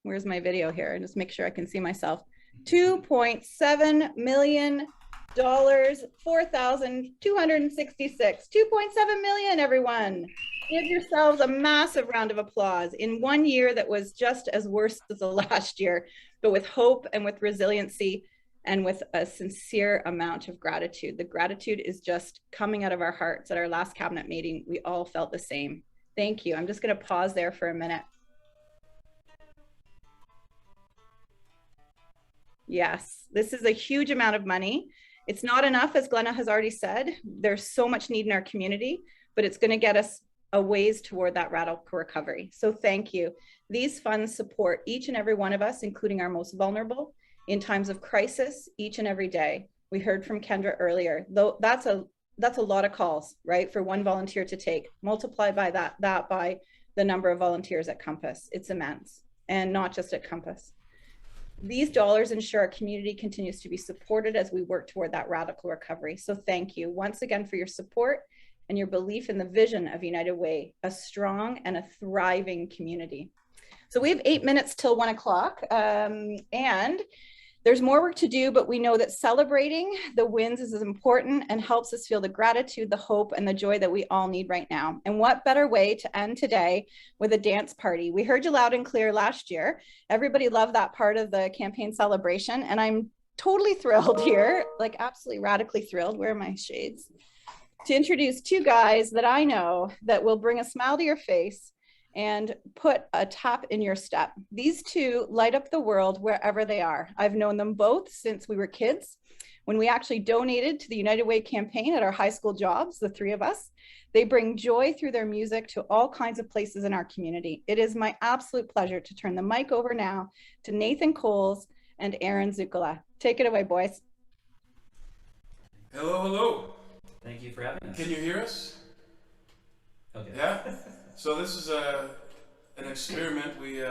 Speaker 1: where's my video here? Just make sure I can see myself, $2.7 million, 4,266, 2.7 million, everyone. Give yourselves a massive round of applause in one year that was just as worse as the last year, but with hope and with resiliency and with a sincere amount of gratitude. The gratitude is just coming out of our hearts. At our last cabinet meeting, we all felt the same. Thank you. I'm just going to pause there for a minute. Yes, this is a huge amount of money. It's not enough, as Glenna has already said. There's so much need in our community, but it's going to get us a ways toward that radical recovery. So thank you. These funds support each and every one of us, including our most vulnerable, in times of crisis each and every day. We heard from Kendra earlier, though that's a lot of calls, right? For one volunteer to take, multiply by that by the number of volunteers at Compass. It's immense, and not just at Compass. These dollars ensure our community continues to be supported as we work toward that radical recovery. So thank you once again for your support and your belief in the vision of United Way, a strong and a thriving community. So we have 8 minutes till 1 o'clock, and there's more work to do, but we know that celebrating the wins is as important and helps us feel the gratitude, the hope, and the joy that we all need right now. And what better way to end today with a dance party? We heard you loud and clear last year. Everybody loved that part of the campaign celebration, and I'm totally thrilled here, like absolutely radically thrilled. Where are my shades? To introduce two guys that I know that will bring a smile to your face and put a tap in your step. These two light up the world wherever they are. I've known them both since we were kids. When we actually donated to the United Way campaign at our high school jobs, the three of us, they bring joy through their music to all kinds of places in our community. It is my absolute pleasure to turn the mic over now to Nathan Coles and Aaron Zuccola. Take it away, boys.
Speaker 18: Hello, hello.
Speaker 19: Thank you for having us.
Speaker 18: Can you hear us?
Speaker 19: Okay.
Speaker 18: Yeah? So this is an experiment. We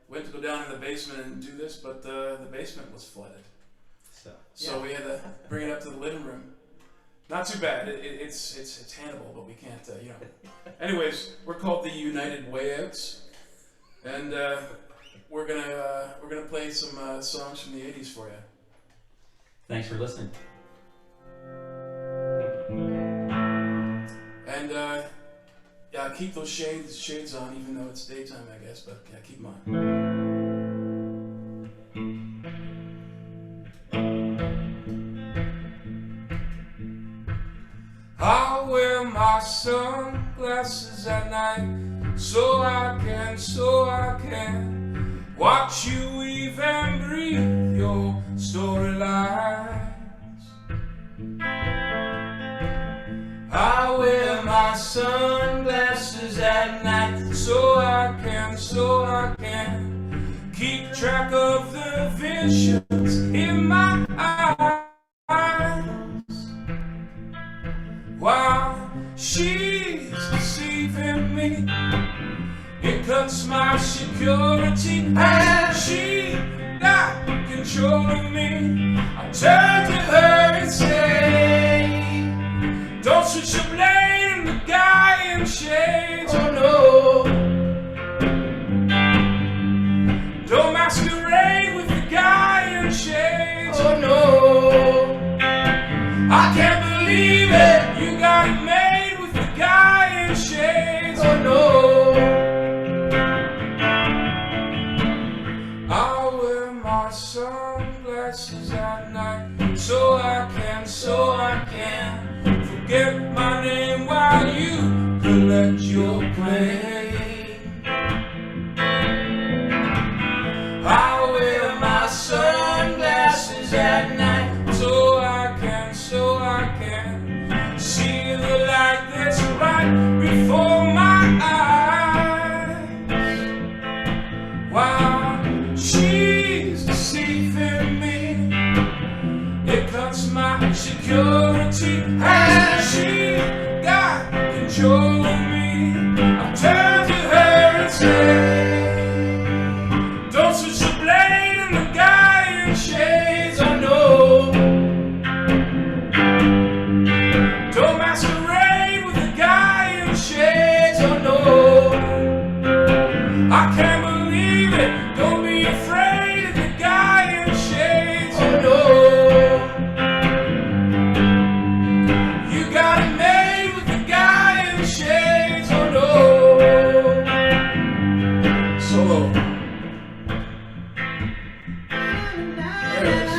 Speaker 18: went to go down in the basement and do this, but the basement was flooded. So we had to bring it up to the living room. Not too bad. It's handleable, but we can't, you know. Anyways, we're called the United Way Outs, and we're gonna play some songs from the '80s for you.
Speaker 19: Thanks for listening.
Speaker 18: And yeah, keep those shades on, even though it's daytime, I guess. But yeah, keep them on. I wear my sunglasses at night so I can watch you weave and breathe your storylines. I wear my sunglasses at night so I can keep track of the visions in my eyes. While she's deceiving me, it cuts my security, and she got control of me. I turn to her and say, don't switch the blade in the guy in shades, oh no. Don't masquerade with the guy in shades, oh no. I can't believe it, you got it made with the guy in shades, oh no. I wear my sunglasses at night so I can forget my name while you collect your plane. I wear my sunglasses at night so I can see the light that's right before my eyes. While she's deceiving me, it cuts my security, and she got control of me. I turn to her and say, don't switch the blade in the guy in shades, oh no. Don't masquerade with the guy in shades, oh no. I can't believe it, don't be afraid of the guy in shades, oh no. You got it made with the guy in shades, oh no. Solo. There it is.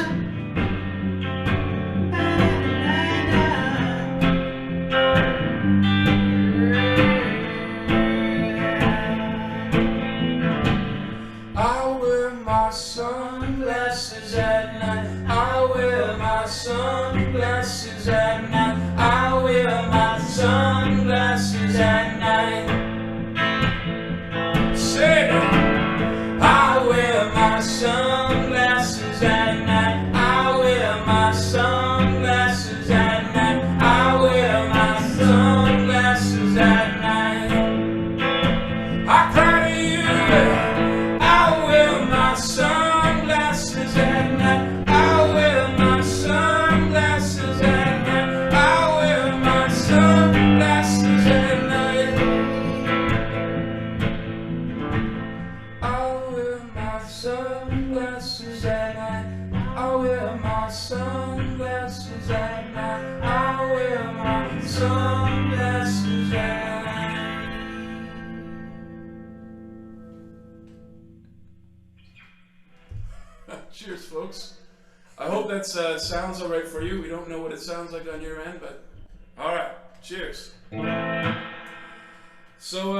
Speaker 18: I wear my sunglasses at night. I wear my sunglasses at night. I wear my sunglasses at night. Say it. I wear my sunglasses at night. I wear my sunglasses at night. I wear my sunglasses at night. I cry to you. I wear my sunglasses at night. I wear my sunglasses at night. I wear my sunglasses at night. I wear my sunglasses at night. I wear my sunglasses at night. I wear my sunglasses at night. Cheers, folks. I hope that sounds all right for you. We don't know what it sounds like on your end, but all right. Cheers. So,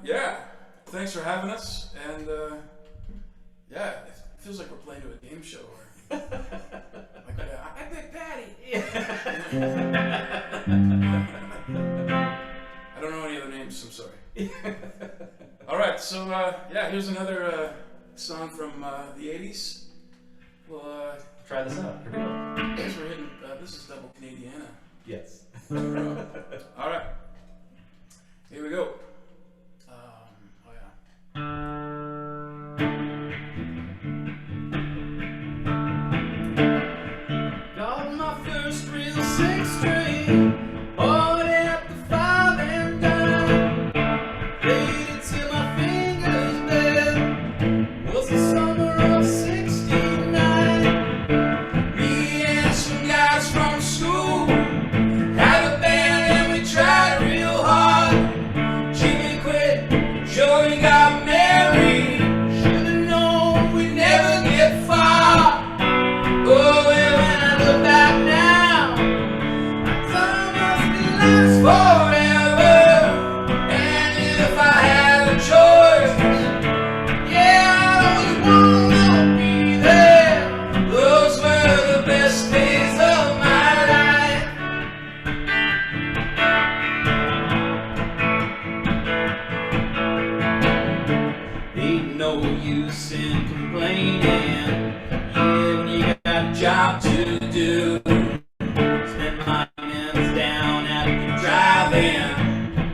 Speaker 18: yeah, thanks for having us. And, yeah, it feels like we're playing to a game show. Or, like, I picked Patty. I don't know any other names, I'm sorry. All right, so, yeah, here's another song from the 80s. We'll
Speaker 19: try this out. Here we go.
Speaker 18: Guess we're hitting, this is double Canadiana.
Speaker 19: Yes.
Speaker 18: All right. Here we go. Oh yeah. loose and complaining. Yeah, when you got a job to do, spend my months down at the drive-in.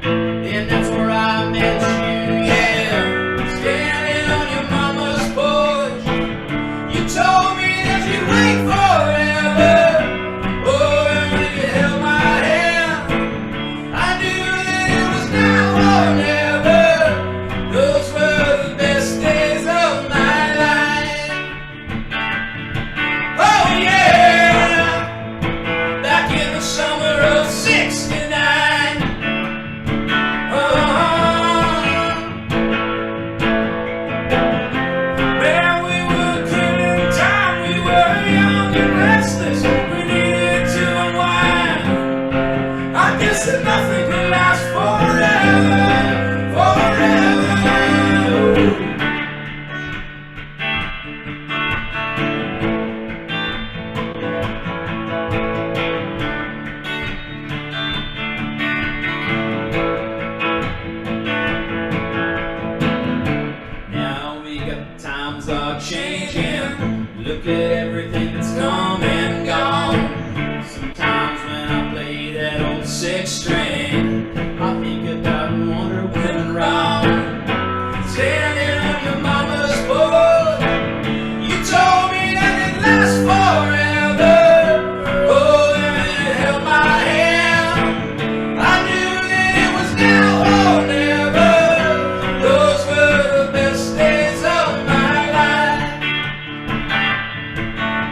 Speaker 18: And that's where I met you, yeah. Standing on your mama's porch, you told me that you'd wait forever. Oh, and when you held my hand, I knew that it was now or never. Those were the best days of my life. Oh yeah, back in the summer of '69. Man, we were killing time. We were young and restless. We needed to unwind. I guess that nothing could last forever, forever. Now we got times are changing. Look at everything that's come and gone. Sometimes when I play that old six string, I think about and wonder when I'm wrong. Standing on your mama's porch, you told me that it'd last forever. Oh, and it held my hand. I knew that it was now or never. Those were the best days of my life.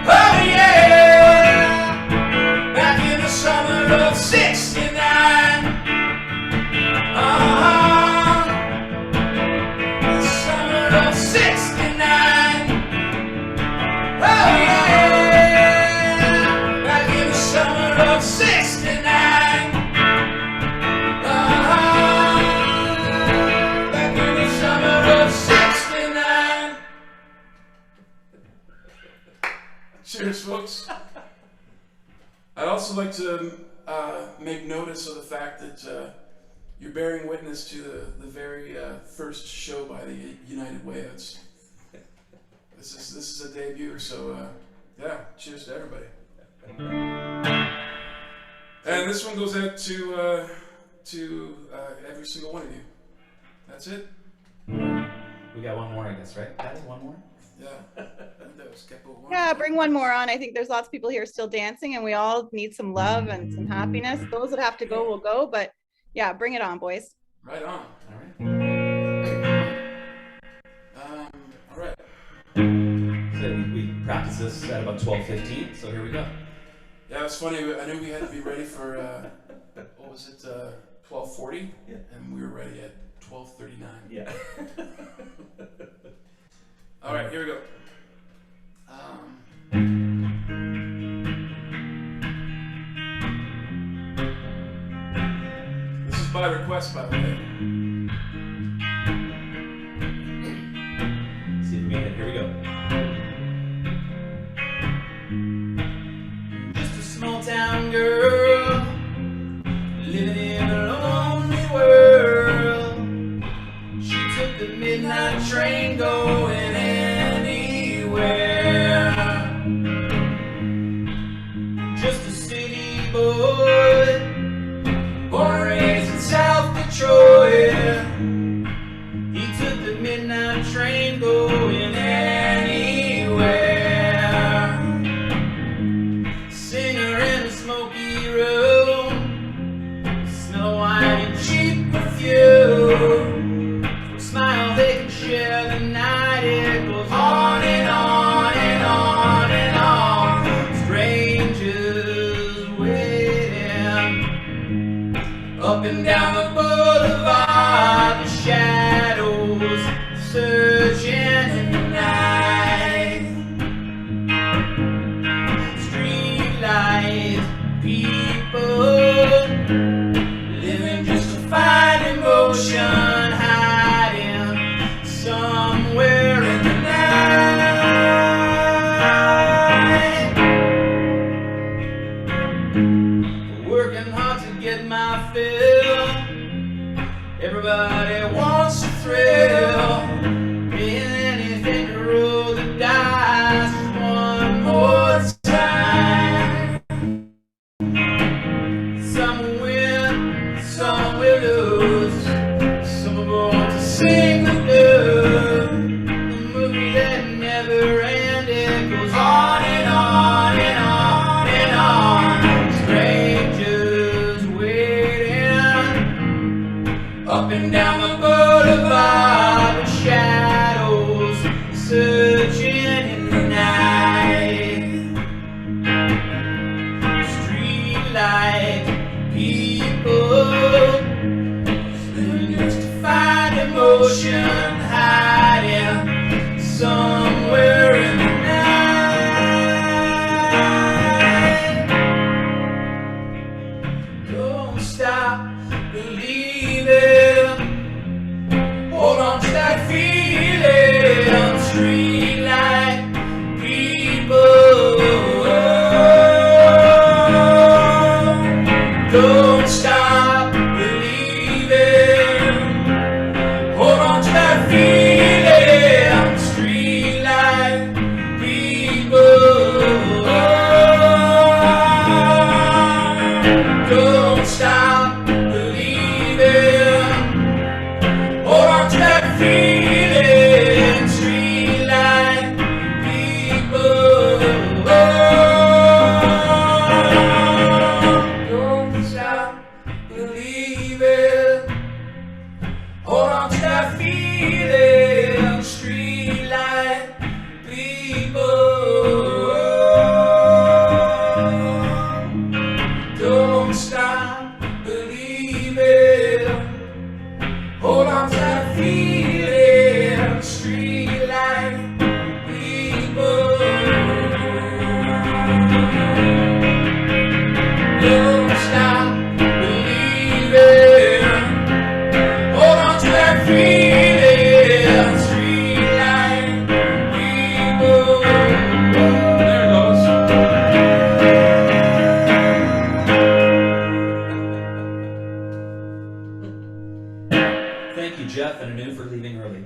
Speaker 18: Oh yeah, back in the summer of '69. The summer of '69. Oh yeah, back in the summer of '69. Back in the summer of '69.
Speaker 20: Cheers, folks. I'd also like to make notice of the fact that you're bearing witness to the very first show by the United Way. This is a debut, so yeah, cheers to everybody. And this one goes out to every single one of you. That's it.
Speaker 19: We got one more, I guess, right? Patty, one more?
Speaker 20: Yeah. That was Kepo one.
Speaker 1: Yeah, bring one more on. I think there's lots of people here still dancing and we all need some love and some happiness. Those that have to go will go, but yeah, bring it on, boys.
Speaker 20: Right on.
Speaker 19: All right.
Speaker 20: All right.
Speaker 19: So we practiced this at about 12:15, so here we go.
Speaker 20: Yeah, it's funny. I knew we had to be ready for what was it, 12:40,
Speaker 19: Yeah.
Speaker 20: and we were ready at 12:39.
Speaker 19: Yeah.
Speaker 20: All right, here we go. This is by request, by the way.
Speaker 19: See if we can hit. Here we go.
Speaker 18: Just a small town girl living in a lonely world. She took the midnight train going anywhere. Just a city boy, born and raised in South Detroit. He took the midnight train going anywhere. Singer in a smoky room, smell of wine and cheap perfume. Smile, they can share the night. Up and down the boulevard with shadows searching in the night. Streetlight people just to find emotion hiding somewhere in the night. Don't stop believing. Hold on to that feeling. Streetlight people. Don't stop believing. Hold on to that feeling. Streetlight people. Don't stop believing. Hold on to that feeling. Streetlight people. Don't stop believing. Hold on to that feeling. Streetlight people. Don't stop believing. Hold on to that feeling. Streetlight people. Don't stop believing. Hold on to that feeling. Streetlight people. There it goes.
Speaker 19: Thank you, Jeff and Anu, for leaving early.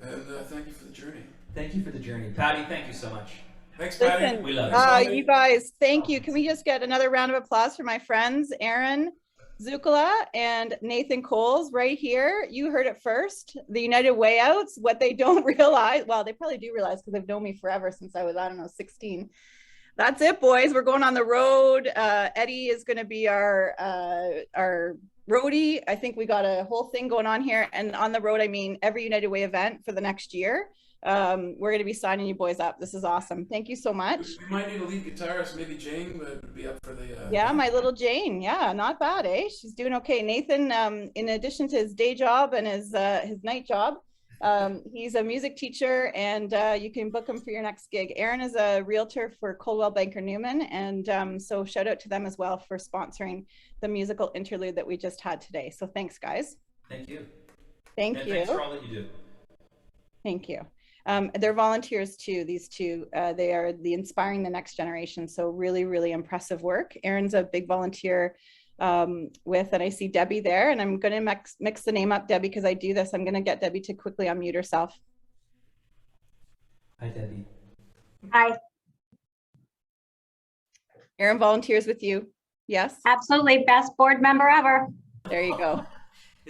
Speaker 20: And thank you for the journey.
Speaker 19: Thank you for the journey. Patty, thank you so much.
Speaker 20: Thanks, Patty.
Speaker 1: Listen,
Speaker 19: We love you.
Speaker 1: you guys, thank you. Can we just get another round of applause for my friends, Aaron Zukala and Nathan Coles right here. You heard it first. The United Way Outs, what they don't realize, well, they probably do realize because they've known me forever since I was, I don't know, 16. That's it, boys. We're going on the road. Eddie is going to be our roadie. I think we got a whole thing going on here. And on the road, I mean, every United Way event for the next year. We're going to be signing you boys up. This is awesome. Thank you so much.
Speaker 20: We might need a lead guitarist. Maybe Jane would be up for the.
Speaker 1: Yeah, my little Jane. Yeah, not bad, eh? She's doing okay. Nathan, in addition to his day job and his night job, he's a music teacher, and you can book him for your next gig. Aaron is a realtor for Coldwell Banker Newman, and so shout out to them as well for sponsoring the musical interlude that we just had today. So thanks, guys.
Speaker 19: Thank you.
Speaker 1: Thank
Speaker 19: and
Speaker 1: you.
Speaker 19: Thanks for all that you do.
Speaker 1: Thank you. They're volunteers too, these two. They are the Inspiring the Next Generation. So really, really impressive work. Aaron's a big volunteer with, and I see Debbie there, and I'm going to mix the name up, Debbie, because I do this. I'm going to get Debbie to quickly unmute herself.
Speaker 19: Hi, Debbie.
Speaker 21: Hi.
Speaker 1: Aaron volunteers with you. Yes?
Speaker 21: Absolutely. Best board member ever.
Speaker 1: There you go.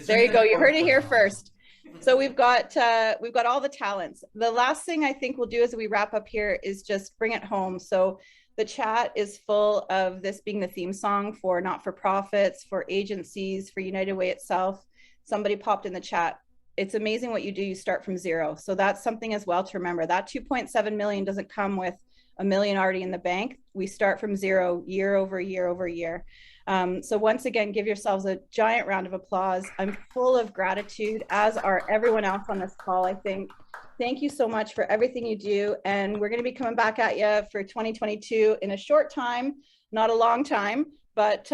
Speaker 1: There you go. You heard it here first. So we've got all the talents. The last thing I think we'll do as we wrap up here is just bring it home. So the chat is full of this being the theme song for not-for-profits, for agencies, for United Way itself. Somebody popped in the chat. It's amazing what you do. You start from zero. So that's something as well to remember. That 2.7 million doesn't come with a million already in the bank. We start from zero year over year over year. So once again, give yourselves a giant round of applause. I'm full of gratitude, as are everyone else on this call, I think. Thank you so much for everything you do. And we're going to be coming back at you for 2022 in a short time, not a long time, but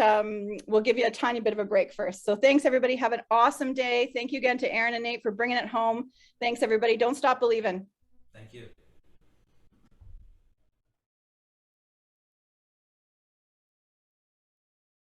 Speaker 1: we'll give you a tiny bit of a break first. So thanks, everybody. Have an awesome day. Thank you again to Aaron and Nate for bringing it home. Thanks, everybody. Don't stop believing.
Speaker 19: Thank you.